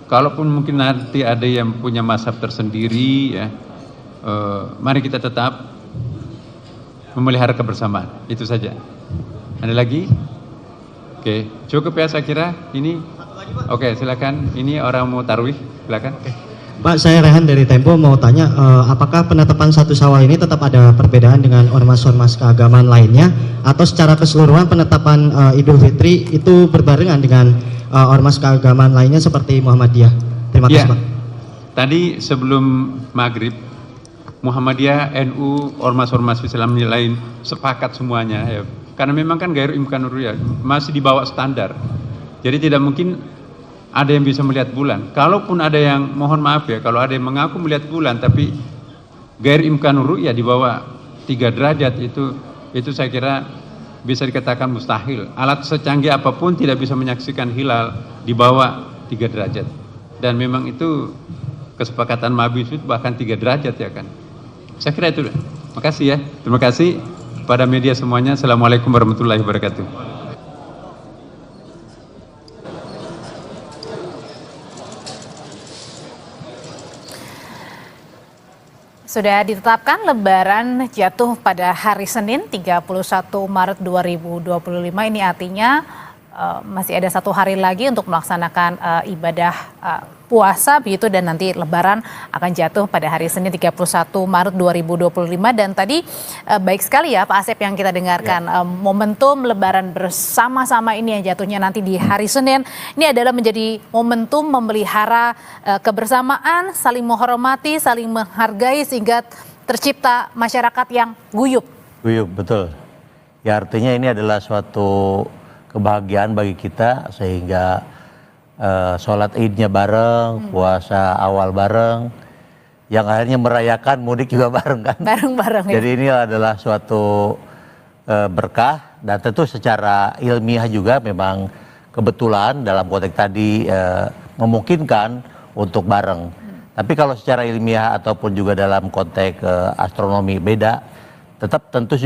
Kalaupun mungkin nanti ada yang punya mazhab tersendiri ya, mari kita tetap memelihara kebersamaan. Itu saja. Ada lagi? Oke, cukup ya saya kira. Ini, oke silakan. Ini orang mau tarwih, silakan. Pak, saya Rehan dari Tempo mau tanya, apakah penetapan 1 Syawal ini tetap ada perbedaan dengan ormas-ormas keagamaan lainnya, atau secara keseluruhan penetapan Idul Fitri itu berbarengan dengan ormas keagamaan lainnya seperti Muhammadiyah? Terima kasih, Pak. Tadi sebelum maghrib, Muhammadiyah, NU, ormas-ormas Islam yang lain sepakat semuanya, ya. Karena memang kan Gairu Imkanur Ru'yah masih di bawah standar, jadi tidak mungkin ada yang bisa melihat bulan. Kalaupun ada yang, mohon maaf ya, kalau ada yang mengaku melihat bulan tapi Gairu Imkanur Ru'yah di bawah 3 derajat, itu saya kira bisa dikatakan mustahil. Alat secanggih apapun tidak bisa menyaksikan hilal di bawah 3 derajat. Dan memang itu kesepakatan Mabisud bahkan 3 derajat ya kan. Saya kira itu. Makasih ya. Terima kasih pada media semuanya. Assalamualaikum warahmatullahi wabarakatuh. Sudah ditetapkan Lebaran jatuh pada hari Senin 31 Maret 2025. Ini artinya masih ada 1 hari lagi untuk melaksanakan ibadah puasa begitu, dan nanti Lebaran akan jatuh pada hari Senin 31 Maret 2025. Dan tadi baik sekali ya Pak Asep yang kita dengarkan, momentum Lebaran bersama-sama ini yang jatuhnya nanti di hari Senin, ini adalah menjadi momentum memelihara kebersamaan, saling menghormati, saling menghargai sehingga tercipta masyarakat yang guyup. Guyup, betul. Ya artinya ini adalah suatu kebahagiaan bagi kita, sehingga sholat idnya bareng, puasa awal bareng, yang akhirnya merayakan mudik juga bareng kan. Bareng-bareng ya. Jadi ini adalah suatu berkah, dan tentu secara ilmiah juga memang kebetulan dalam konteks tadi memungkinkan untuk bareng. Tapi kalau secara ilmiah ataupun juga dalam konteks astronomi beda, tetap tentu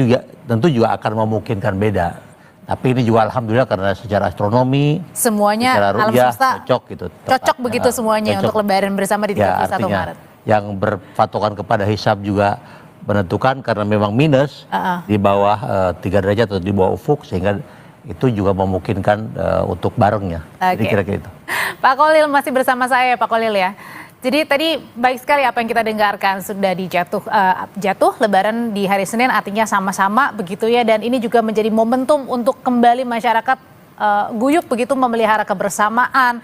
juga akan memungkinkan beda. Tapi ini juga alhamdulillah karena secara astronomi semuanya alam semesta cocok gitu. Cocok begitu semuanya untuk Lebaran bersama di 31 Maret. Yang berpatokan kepada hisab juga menentukan karena memang minus di bawah 3 derajat atau di bawah ufuk, sehingga itu juga memungkinkan untuk barengnya. Jadi kira-kira itu. Pak Kholil masih bersama saya Pak Kholil ya. Jadi tadi baik sekali apa yang kita dengarkan, sudah jatuh Lebaran di hari Senin, artinya sama-sama begitu ya, dan ini juga menjadi momentum untuk kembali masyarakat guyup begitu, memelihara kebersamaan,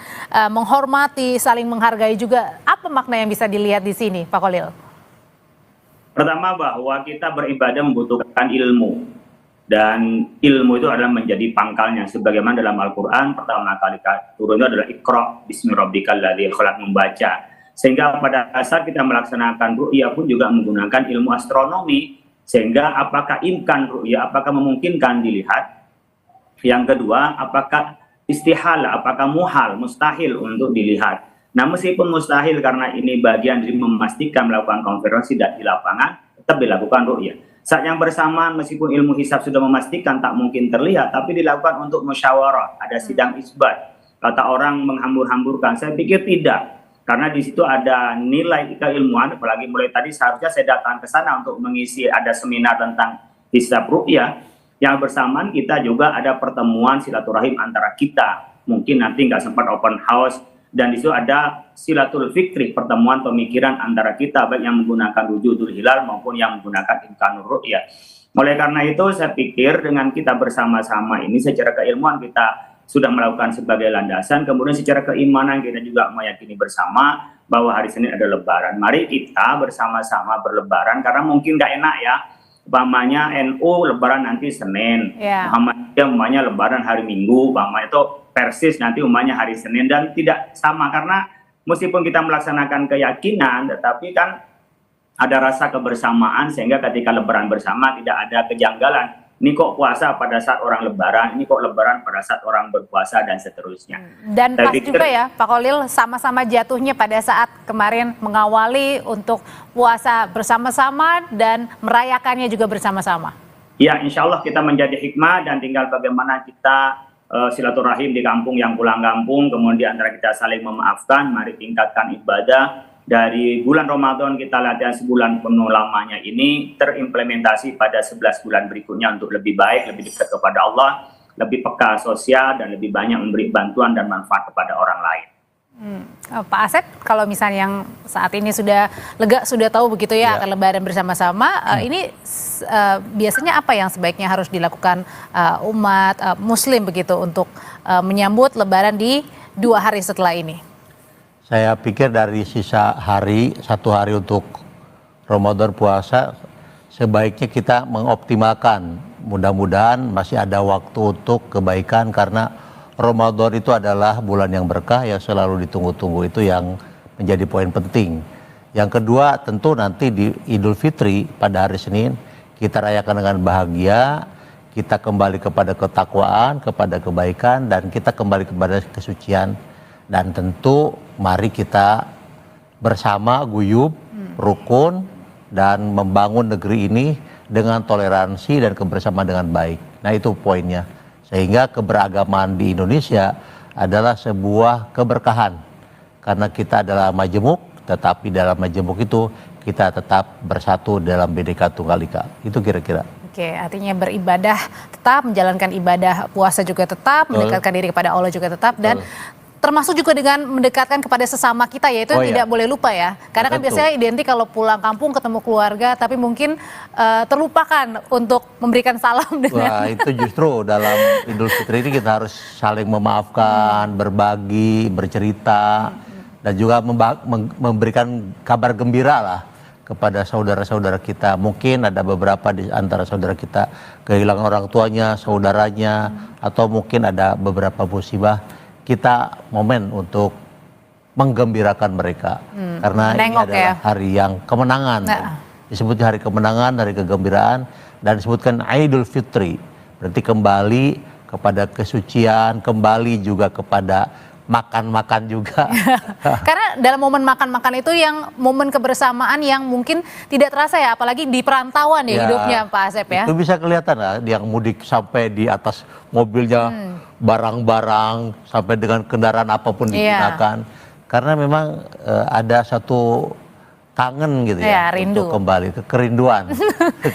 menghormati, saling menghargai juga. Apa makna yang bisa dilihat di sini Pak Kholil? Pertama bahwa kita beribadah membutuhkan ilmu, dan ilmu itu adalah menjadi pangkalnya, sebagaimana dalam Al-Quran pertama kali turun itu adalah Iqra bismi rabbikal ladzi khalaq, membaca. Sehingga pada saat kita melaksanakan ru'yah pun juga menggunakan ilmu astronomi, sehingga apakah imkan ru'yah, apakah memungkinkan dilihat. Yang kedua, apakah istihala, apakah muhal, mustahil untuk dilihat. Nah meskipun mustahil karena ini bagian dari memastikan melakukan konfirmasi di lapangan, tetap dilakukan ru'yah. Saat yang bersamaan meskipun ilmu hisab sudah memastikan tak mungkin terlihat, tapi dilakukan untuk musyawarah, ada sidang isbat. Kata orang menghambur-hamburkan, saya pikir tidak. Karena di situ ada nilai keilmuan, apalagi mulai tadi seharusnya saya datang ke sana untuk mengisi ada seminar tentang hisab ru'yah. Yang bersamaan kita juga ada pertemuan silaturahim antara kita. Mungkin nanti nggak sempat open house, dan di situ ada silatul fikri, pertemuan pemikiran antara kita, baik yang menggunakan wujudul hilal maupun yang menggunakan imkanur ru'yah. Oleh karena itu saya pikir dengan kita bersama-sama ini secara keilmuan kita sudah melakukan sebagai landasan, kemudian secara keimanan kita juga meyakini bersama bahwa hari Senin ada Lebaran. Mari kita bersama-sama berlebaran, karena mungkin nggak enak ya, umpamanya NU Lebaran nanti Senin, Muhammadiyah umpamanya Lebaran hari Minggu, umpamanya itu Persis nanti umpamanya hari Senin, dan tidak sama, karena meskipun kita melaksanakan keyakinan, tetapi kan ada rasa kebersamaan, sehingga ketika Lebaran bersama tidak ada kejanggalan. Ini kok puasa pada saat orang Lebaran, ini kok Lebaran pada saat orang berpuasa, dan seterusnya. Dan pas juga ya Pak Kholil, sama-sama jatuhnya pada saat kemarin mengawali untuk puasa bersama-sama dan merayakannya juga bersama-sama. Ya, insya Allah kita menjadi hikmah, dan tinggal bagaimana kita silaturahim di kampung yang pulang kampung, kemudian di antara kita saling memaafkan, mari tingkatkan ibadah, dari bulan Ramadan kita latihan sebulan penuh lamanya ini terimplementasi pada 11 bulan berikutnya untuk lebih baik, lebih dekat kepada Allah, lebih peka sosial, dan lebih banyak memberi bantuan dan manfaat kepada orang lain. Pak Asep, kalau misalnya yang saat ini sudah lega, sudah tahu begitu ya akan lebaran bersama-sama, ini biasanya apa yang sebaiknya harus dilakukan umat muslim begitu untuk menyambut lebaran di 2 hari setelah ini? Saya pikir dari sisa hari, 1 hari untuk Ramadan puasa, sebaiknya kita mengoptimalkan. Mudah-mudahan masih ada waktu untuk kebaikan, karena Ramadan itu adalah bulan yang berkah yang selalu ditunggu-tunggu, itu yang menjadi poin penting. Yang kedua, tentu nanti di Idul Fitri pada hari Senin kita rayakan dengan bahagia, kita kembali kepada ketakwaan, kepada kebaikan, dan kita kembali kepada kesucian. Dan tentu mari kita bersama guyub, rukun, dan membangun negeri ini dengan toleransi dan kebersamaan dengan baik. Nah, itu poinnya. Sehingga keberagaman di Indonesia adalah sebuah keberkahan. Karena kita adalah majemuk, tetapi dalam majemuk itu kita tetap bersatu dalam Bhinneka Tunggal Ika. Itu kira-kira. Oke, artinya beribadah tetap, menjalankan ibadah puasa juga tetap, mendekatkan diri kepada Allah juga tetap, dan termasuk juga dengan mendekatkan kepada sesama kita, yaitu tidak boleh lupa ya. Karena kan biasanya identik kalau pulang kampung ketemu keluarga, tapi mungkin terlupakan untuk memberikan salam dengan. Wah, itu justru dalam Idul Fitri ini kita harus saling memaafkan, berbagi, bercerita, dan juga memberikan kabar gembira lah kepada saudara-saudara kita. Mungkin ada beberapa di antara saudara kita kehilangan orang tuanya, saudaranya, atau mungkin ada beberapa musibah. Kita momen untuk menggembirakan mereka, karena ini adalah hari yang kemenangan. Disebutnya hari kemenangan, hari kegembiraan, dan disebutkan Idul Fitri, berarti kembali kepada kesucian, kembali juga kepada makan-makan juga. Karena dalam momen makan-makan itu yang momen kebersamaan yang mungkin tidak terasa ya, apalagi di perantauan ya hidupnya Pak Asep ya. Itu bisa kelihatan lah, yang mudik sampai di atas mobilnya, barang-barang, sampai dengan kendaraan apapun digunakan. Karena memang ada satu kangen gitu ya, rindu. Untuk kembali, kerinduan.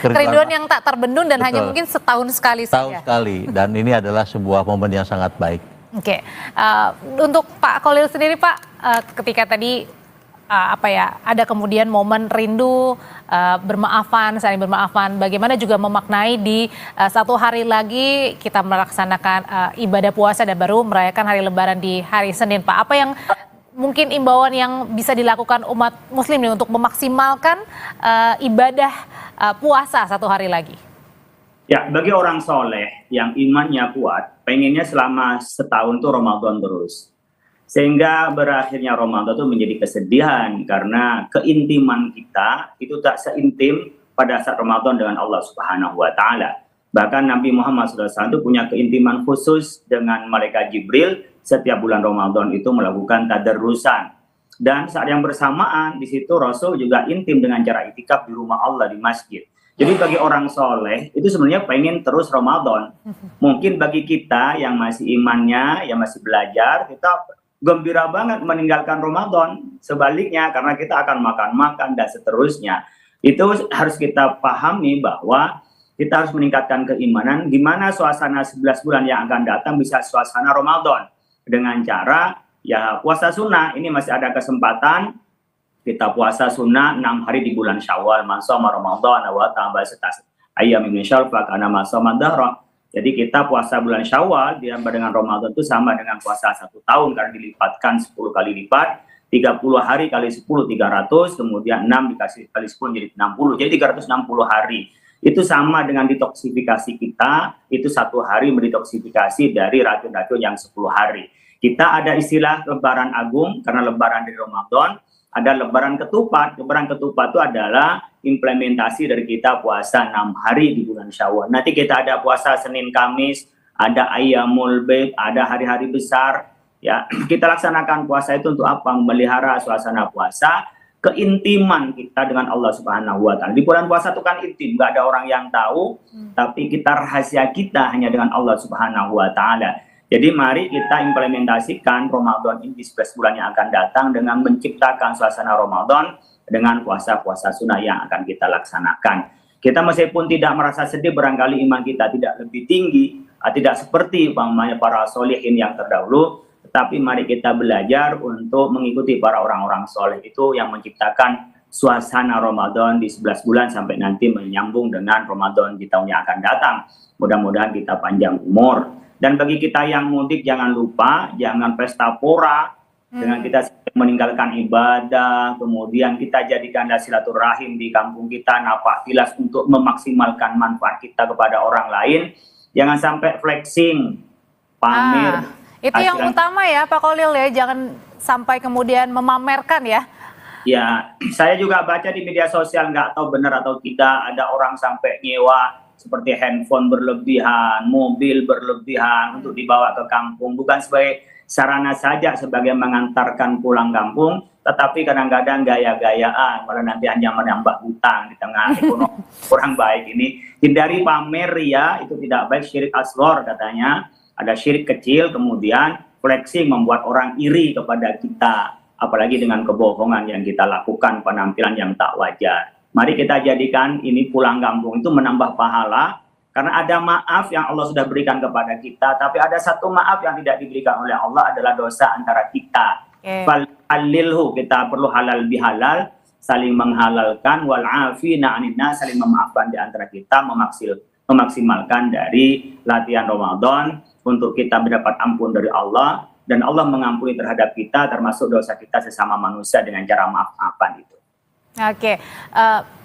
Kerinduan yang tak terbendung dan hanya mungkin setahun sekali saja. Setahun sekali, dan ini adalah sebuah momen yang sangat baik. Oke, untuk Pak Khalil sendiri Pak, ketika tadi ada kemudian momen rindu, bermaafan, saling bermaafan, bagaimana juga memaknai di 1 hari lagi kita melaksanakan ibadah puasa dan baru merayakan hari Lebaran di hari Senin Pak. Apa yang mungkin imbauan yang bisa dilakukan umat muslim nih untuk memaksimalkan ibadah puasa 1 hari lagi? Ya, bagi orang soleh yang imannya kuat, pengennya selama setahun tuh Ramadan terus. Sehingga berakhirnya Ramadan itu menjadi kesedihan karena keintiman kita itu tak seintim pada saat Ramadan dengan Allah Subhanahu wa Ta'ala. Bahkan Nabi Muhammad SAW itu punya keintiman khusus dengan malaikat Jibril setiap bulan Ramadan itu melakukan tadarrusan. Dan saat yang bersamaan di situ Rasul juga intim dengan cara itikaf di rumah Allah di masjid. Jadi bagi orang soleh itu sebenarnya pengen terus Ramadan. Mungkin bagi kita yang masih imannya, yang masih belajar, kita gembira banget meninggalkan Ramadan. Sebaliknya karena kita akan makan-makan dan seterusnya. Itu harus kita pahami bahwa kita harus meningkatkan keimanan. Gimana suasana 11 bulan yang akan datang bisa suasana Ramadan. Dengan cara ya puasa sunnah. Ini masih ada kesempatan. Kita puasa sunnah 6 hari di bulan Syawal, man shoma Ramadan wa tambah setas ayam min syawal fa kana ma shoma dahra. Jadi kita puasa bulan Syawal ditambah dengan Ramadan itu sama dengan puasa 1 tahun karena dilipatkan 10 kali lipat, 30 hari kali 10 300, kemudian 6 dikasih kali 10 jadi 60. Jadi 360 hari. Itu sama dengan detoksifikasi kita, itu 1 hari mendetoksifikasi dari racun-racun yang 10 hari. Kita ada istilah lebaran agung karena lebaran di Ramadan. Ada lebaran ketupat. Lebaran ketupat itu adalah implementasi dari kita puasa 6 hari di bulan Syawal. Nanti kita ada puasa Senin Kamis, ada Ayyamul Bid, ada hari-hari besar. Ya, kita laksanakan puasa itu untuk apa? Memelihara suasana puasa, keintiman kita dengan Allah Subhanahu wa Ta'ala. Di bulan puasa itu kan intim, nggak ada orang yang tahu, tapi kita rahasia kita hanya dengan Allah Subhanahu wa Ta'ala. Jadi mari kita implementasikan Ramadan ini di 11 bulan yang akan datang dengan menciptakan suasana Ramadan dengan puasa-puasa sunnah yang akan kita laksanakan. Kita meskipun tidak merasa sedih, barangkali iman kita tidak lebih tinggi, tidak seperti umpamanya para solihin yang terdahulu, tetapi mari kita belajar untuk mengikuti para orang-orang soleh itu yang menciptakan suasana Ramadan di 11 bulan sampai nanti menyambung dengan Ramadan di tahun yang akan datang. Mudah-mudahan kita panjang umur. Dan bagi kita yang mudik, jangan lupa, jangan pesta pora, dengan kita meninggalkan ibadah, kemudian kita jadikan silaturahim di kampung kita, napak tilas untuk memaksimalkan manfaat kita kepada orang lain. Jangan sampai flexing, pamer. Itu yang utama ya Pak Kholil ya, jangan sampai kemudian memamerkan ya. Ya, saya juga baca di media sosial, nggak tahu benar atau tidak, ada orang sampai nyewa seperti handphone berlebihan, mobil berlebihan untuk dibawa ke kampung, bukan sebagai sarana saja sebagai mengantarkan pulang kampung, tetapi kadang-kadang gaya-gayaan, malah nanti hanya menambah hutang di tengah ekonomi kurang baik ini. Hindari pamer ya, itu tidak baik, syirik asghar katanya. Ada syirik kecil, kemudian flexing membuat orang iri kepada kita, apalagi dengan kebohongan yang kita lakukan, penampilan yang tak wajar. Mari kita jadikan ini pulang kampung itu menambah pahala, karena ada maaf yang Allah sudah berikan kepada kita, tapi ada satu maaf yang tidak diberikan oleh Allah adalah dosa antara kita. Falilhu, kita perlu halal bihalal, saling menghalalkan, wal afina 'anil nas, saling memaafkan di antara kita, memaksimalkan dari latihan Ramadan untuk kita mendapat ampun dari Allah, dan Allah mengampuni terhadap kita termasuk dosa kita sesama manusia dengan cara maaf-maafan itu. Oke,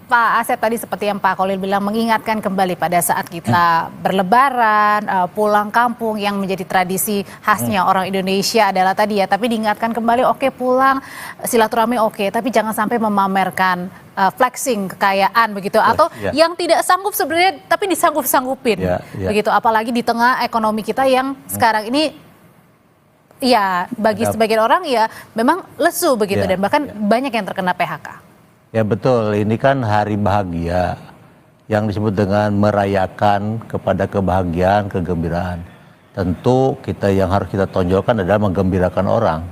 Pak Asep tadi seperti yang Pak Kholil bilang, mengingatkan kembali pada saat kita berlebaran, pulang kampung yang menjadi tradisi khasnya orang Indonesia adalah tadi ya, tapi diingatkan kembali, oke, pulang silaturahmi oke, tapi jangan sampai memamerkan flexing kekayaan begitu, atau yang tidak sanggup sebenarnya tapi disanggup-sanggupin begitu, apalagi di tengah ekonomi kita yang sekarang ini ya bagi sebagian orang ya memang lesu begitu, dan bahkan banyak yang terkena PHK. Ya betul, ini kan hari bahagia yang disebut dengan merayakan kepada kebahagiaan, kegembiraan. Tentu kita yang harus kita tonjolkan adalah menggembirakan orang.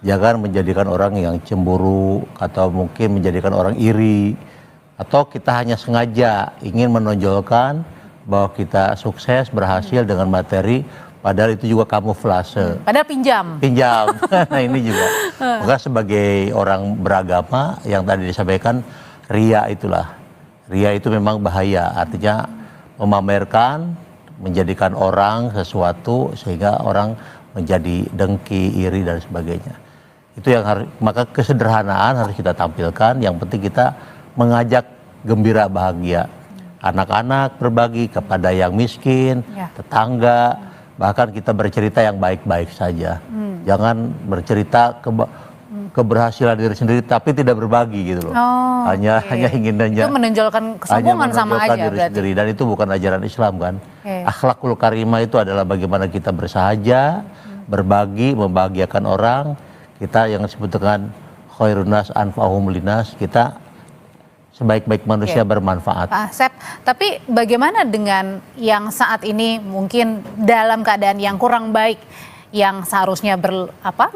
Jangan menjadikan orang yang cemburu atau mungkin menjadikan orang iri, atau kita hanya sengaja ingin menonjolkan bahwa kita sukses, berhasil dengan materi, padahal itu juga kamuflase. Padahal pinjam. Nah ini juga. Maka sebagai orang beragama yang tadi disampaikan, ria itulah. Ria itu memang bahaya. Artinya memamerkan, menjadikan orang sesuatu sehingga orang menjadi dengki, iri dan sebagainya. Itu yang harus, maka kesederhanaan harus kita tampilkan. Yang penting kita mengajak gembira bahagia. Anak-anak berbagi kepada yang miskin, tetangga. Bahkan kita bercerita yang baik-baik saja. Jangan bercerita keberhasilan diri sendiri tapi tidak berbagi gitu loh. Hanya ingin itu menonjolkan kesombongan sama aja diri sendiri, dan itu bukan ajaran Islam kan. Akhlakul karimah itu adalah bagaimana kita bersahaja, berbagi, membahagiakan orang. Kita yang disebut dengan khairun nas anfa'uhum linnas, kita sebaik-baik manusia bermanfaat. Pak Asep, tapi bagaimana dengan yang saat ini mungkin dalam keadaan yang kurang baik, yang seharusnya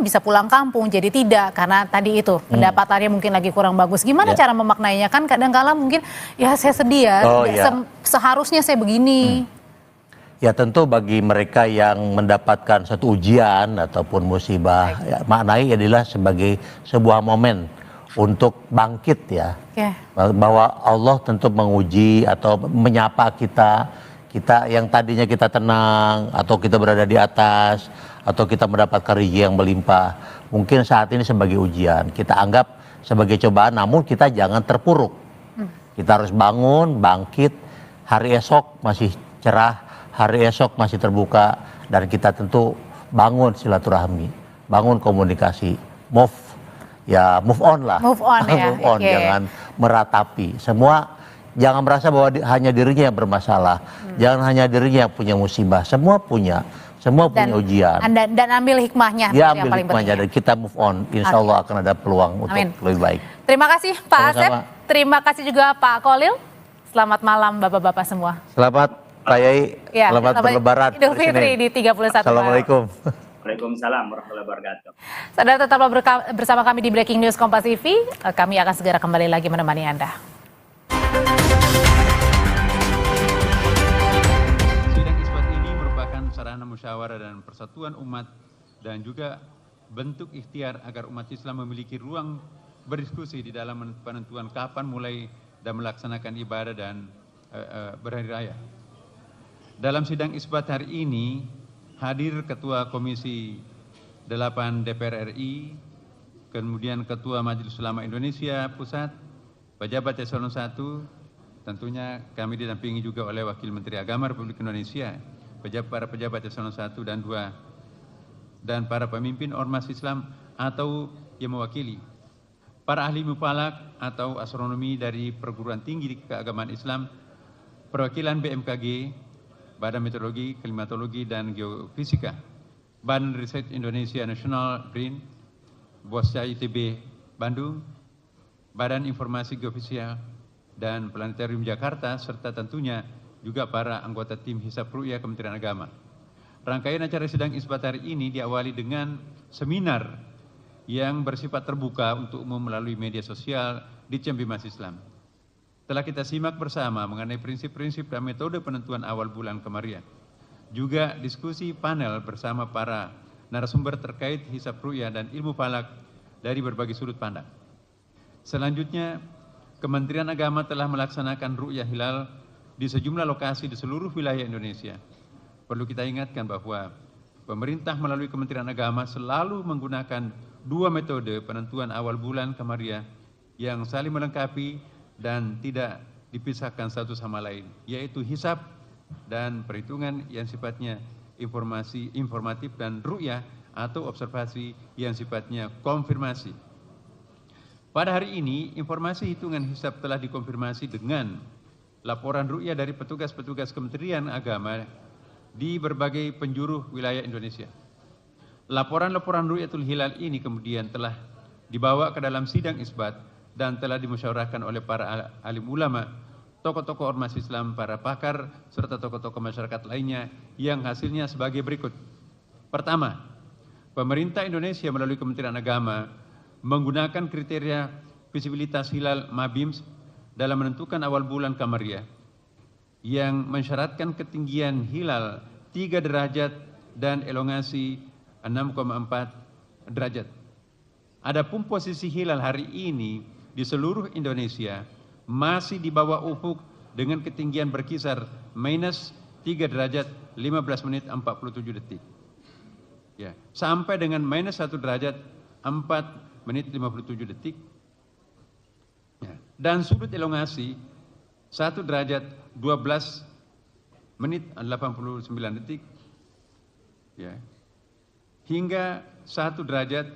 bisa pulang kampung jadi tidak karena tadi itu pendapatannya mungkin lagi kurang bagus. Gimana cara memaknainya? Kan kadang-kala mungkin ya saya sedih ya, seharusnya saya begini. Ya tentu bagi mereka yang mendapatkan satu ujian ataupun musibah, maknai adalah sebagai sebuah momen untuk bangkit ya. Bahwa Allah tentu menguji atau menyapa kita yang tadinya kita tenang atau kita berada di atas atau kita mendapatkan rezeki yang melimpah. Mungkin saat ini sebagai ujian, kita anggap sebagai cobaan, namun kita jangan terpuruk. Kita harus bangun, bangkit, hari esok masih cerah, hari esok masih terbuka, dan kita tentu bangun silaturahmi, bangun komunikasi, move on lah. Move on Jangan meratapi. Semua jangan merasa bahwa hanya dirinya yang bermasalah. Jangan hanya dirinya yang punya musibah. Semua punya ujian. Dan ambil hikmahnya. Ya, ambil hikmahnya dan kita move on. Insya Allah akan ada peluang untuk lebih baik. Terima kasih Pak Asep. Terima kasih juga Pak Kholil. Selamat malam Bapak-bapak semua. Selamat Pak Yai, Ya, selamat berlebaran. Idul Fitri di 31 Maret. Assalamualaikum. Waalaikumsalam warahmatullahi wabarakatuh. Saudara tetaplah bersama kami di Breaking News Kompas TV. Kami akan segera kembali lagi menemani Anda. Sidang isbat ini merupakan sarana musyawarah dan persatuan umat dan juga bentuk ikhtiar agar umat Islam memiliki ruang berdiskusi di dalam penentuan kapan mulai dan melaksanakan ibadah dan berhari raya. Dalam sidang isbat hari ini hadir Ketua Komisi 8 DPR RI, kemudian Ketua Majelis Ulama Indonesia Pusat, pejabat eselon 1, tentunya kami didampingi juga oleh Wakil Menteri Agama Republik Indonesia, para pejabat eselon 1 dan 2, dan para pemimpin ormas Islam atau yang mewakili, para ahli mufalak atau astronomi dari perguruan tinggi keagamaan Islam, perwakilan BMKG, Badan Meteorologi, Klimatologi, dan Geofisika, Badan Riset Indonesia Nasional BRIN, BOSCA ITB Bandung, Badan Informasi Geofisika dan Planetarium Jakarta, serta tentunya juga para anggota tim Hisab Ru'yah Kementerian Agama. Rangkaian acara sidang isbat hari ini diawali dengan seminar yang bersifat terbuka untuk umum melalui media sosial di Cembi Mas Islam. Telah kita simak bersama mengenai prinsip-prinsip dan metode penentuan awal bulan Qamariah. Juga diskusi panel bersama para narasumber terkait hisab ru'yah dan ilmu falak dari berbagai sudut pandang. Selanjutnya, Kementerian Agama telah melaksanakan ru'yah hilal di sejumlah lokasi di seluruh wilayah Indonesia. Perlu kita ingatkan bahwa pemerintah melalui Kementerian Agama selalu menggunakan dua metode penentuan awal bulan Qamariah yang saling melengkapi dan tidak dipisahkan satu sama lain, yaitu hisab dan perhitungan yang sifatnya informatif dan ru'yah atau observasi yang sifatnya konfirmasi. Pada hari ini, informasi hitungan hisab telah dikonfirmasi dengan laporan ru'yah dari petugas-petugas Kementerian Agama di berbagai penjuru wilayah Indonesia. Laporan-laporan ru'yatul hilal ini kemudian telah dibawa ke dalam sidang isbat dan telah dimusyawarahkan oleh para alim ulama, tokoh-tokoh ormas Islam, para pakar, serta tokoh-tokoh masyarakat lainnya yang hasilnya sebagai berikut. Pertama, pemerintah Indonesia melalui Kementerian Agama menggunakan kriteria visibilitas hilal MABIMS dalam menentukan awal bulan Qamariah yang mensyaratkan ketinggian hilal 3 derajat dan elongasi 6,4 derajat. Adapun posisi hilal hari ini di seluruh Indonesia masih di bawah ufuk dengan ketinggian berkisar minus 3 derajat 15 menit 47 detik. Ya, sampai dengan minus 1 derajat 4 menit 57 detik. Ya, dan sudut elongasi 1 derajat 12 menit 89 detik. Ya, hingga 1 derajat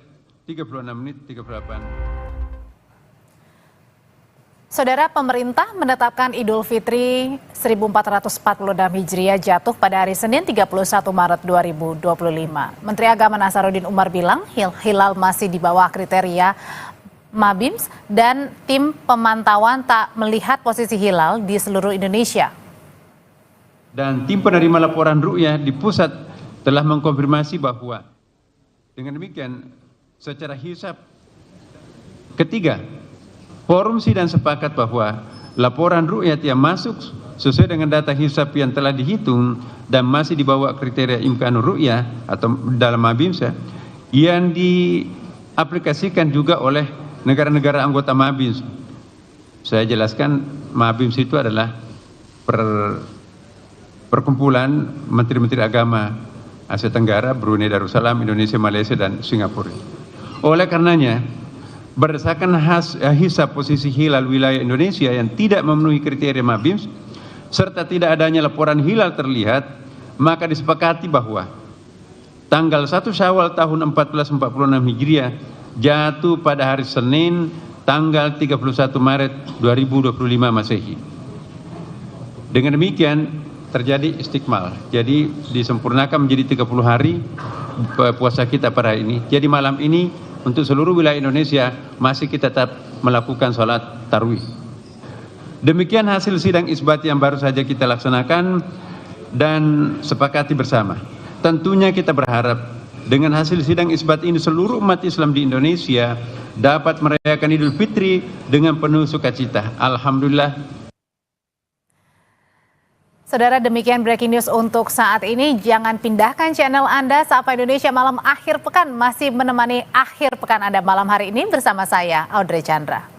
36 menit 38. Saudara, pemerintah menetapkan Idul Fitri 1446 Hijriah jatuh pada hari Senin 31 Maret 2025. Menteri Agama Nasaruddin Umar bilang hilal masih di bawah kriteria MABIMS dan tim pemantauan tak melihat posisi hilal di seluruh Indonesia. Dan tim penerima laporan ru'yah di pusat telah mengkonfirmasi bahwa dengan demikian secara hisab ketiga, forum sidang sepakat bahwa laporan ru'yat yang masuk sesuai dengan data hisab yang telah dihitung dan masih dibawa kriteria imkanur ru'yah atau dalam MABIMS yang diaplikasikan juga oleh negara-negara anggota MABIMS. Saya jelaskan MABIMS itu adalah perkumpulan menteri-menteri agama Asia Tenggara, Brunei Darussalam, Indonesia, Malaysia, dan Singapura. Oleh karenanya, berdasarkan hisab posisi hilal wilayah Indonesia yang tidak memenuhi kriteria MABIMS serta tidak adanya laporan hilal terlihat, maka disepakati bahwa tanggal 1 Syawal tahun 1446 Hijriah jatuh pada hari Senin tanggal 31 Maret 2025 Masehi. Dengan demikian terjadi istikmal. Jadi disempurnakan menjadi 30 hari puasa kita pada hari ini. Jadi malam ini untuk seluruh wilayah Indonesia masih kita tetap melakukan sholat tarawih. Demikian hasil sidang isbat yang baru saja kita laksanakan. dan sepakati bersama. Tentunya kita berharap dengan hasil sidang isbat ini seluruh umat Islam di Indonesia dapat merayakan Idul Fitri dengan penuh sukacita. Alhamdulillah. Saudara, demikian breaking news untuk saat ini. Jangan pindahkan channel Anda. Sapa Indonesia Malam Akhir Pekan masih menemani akhir pekan Anda malam hari ini bersama saya, Audrey Chandra.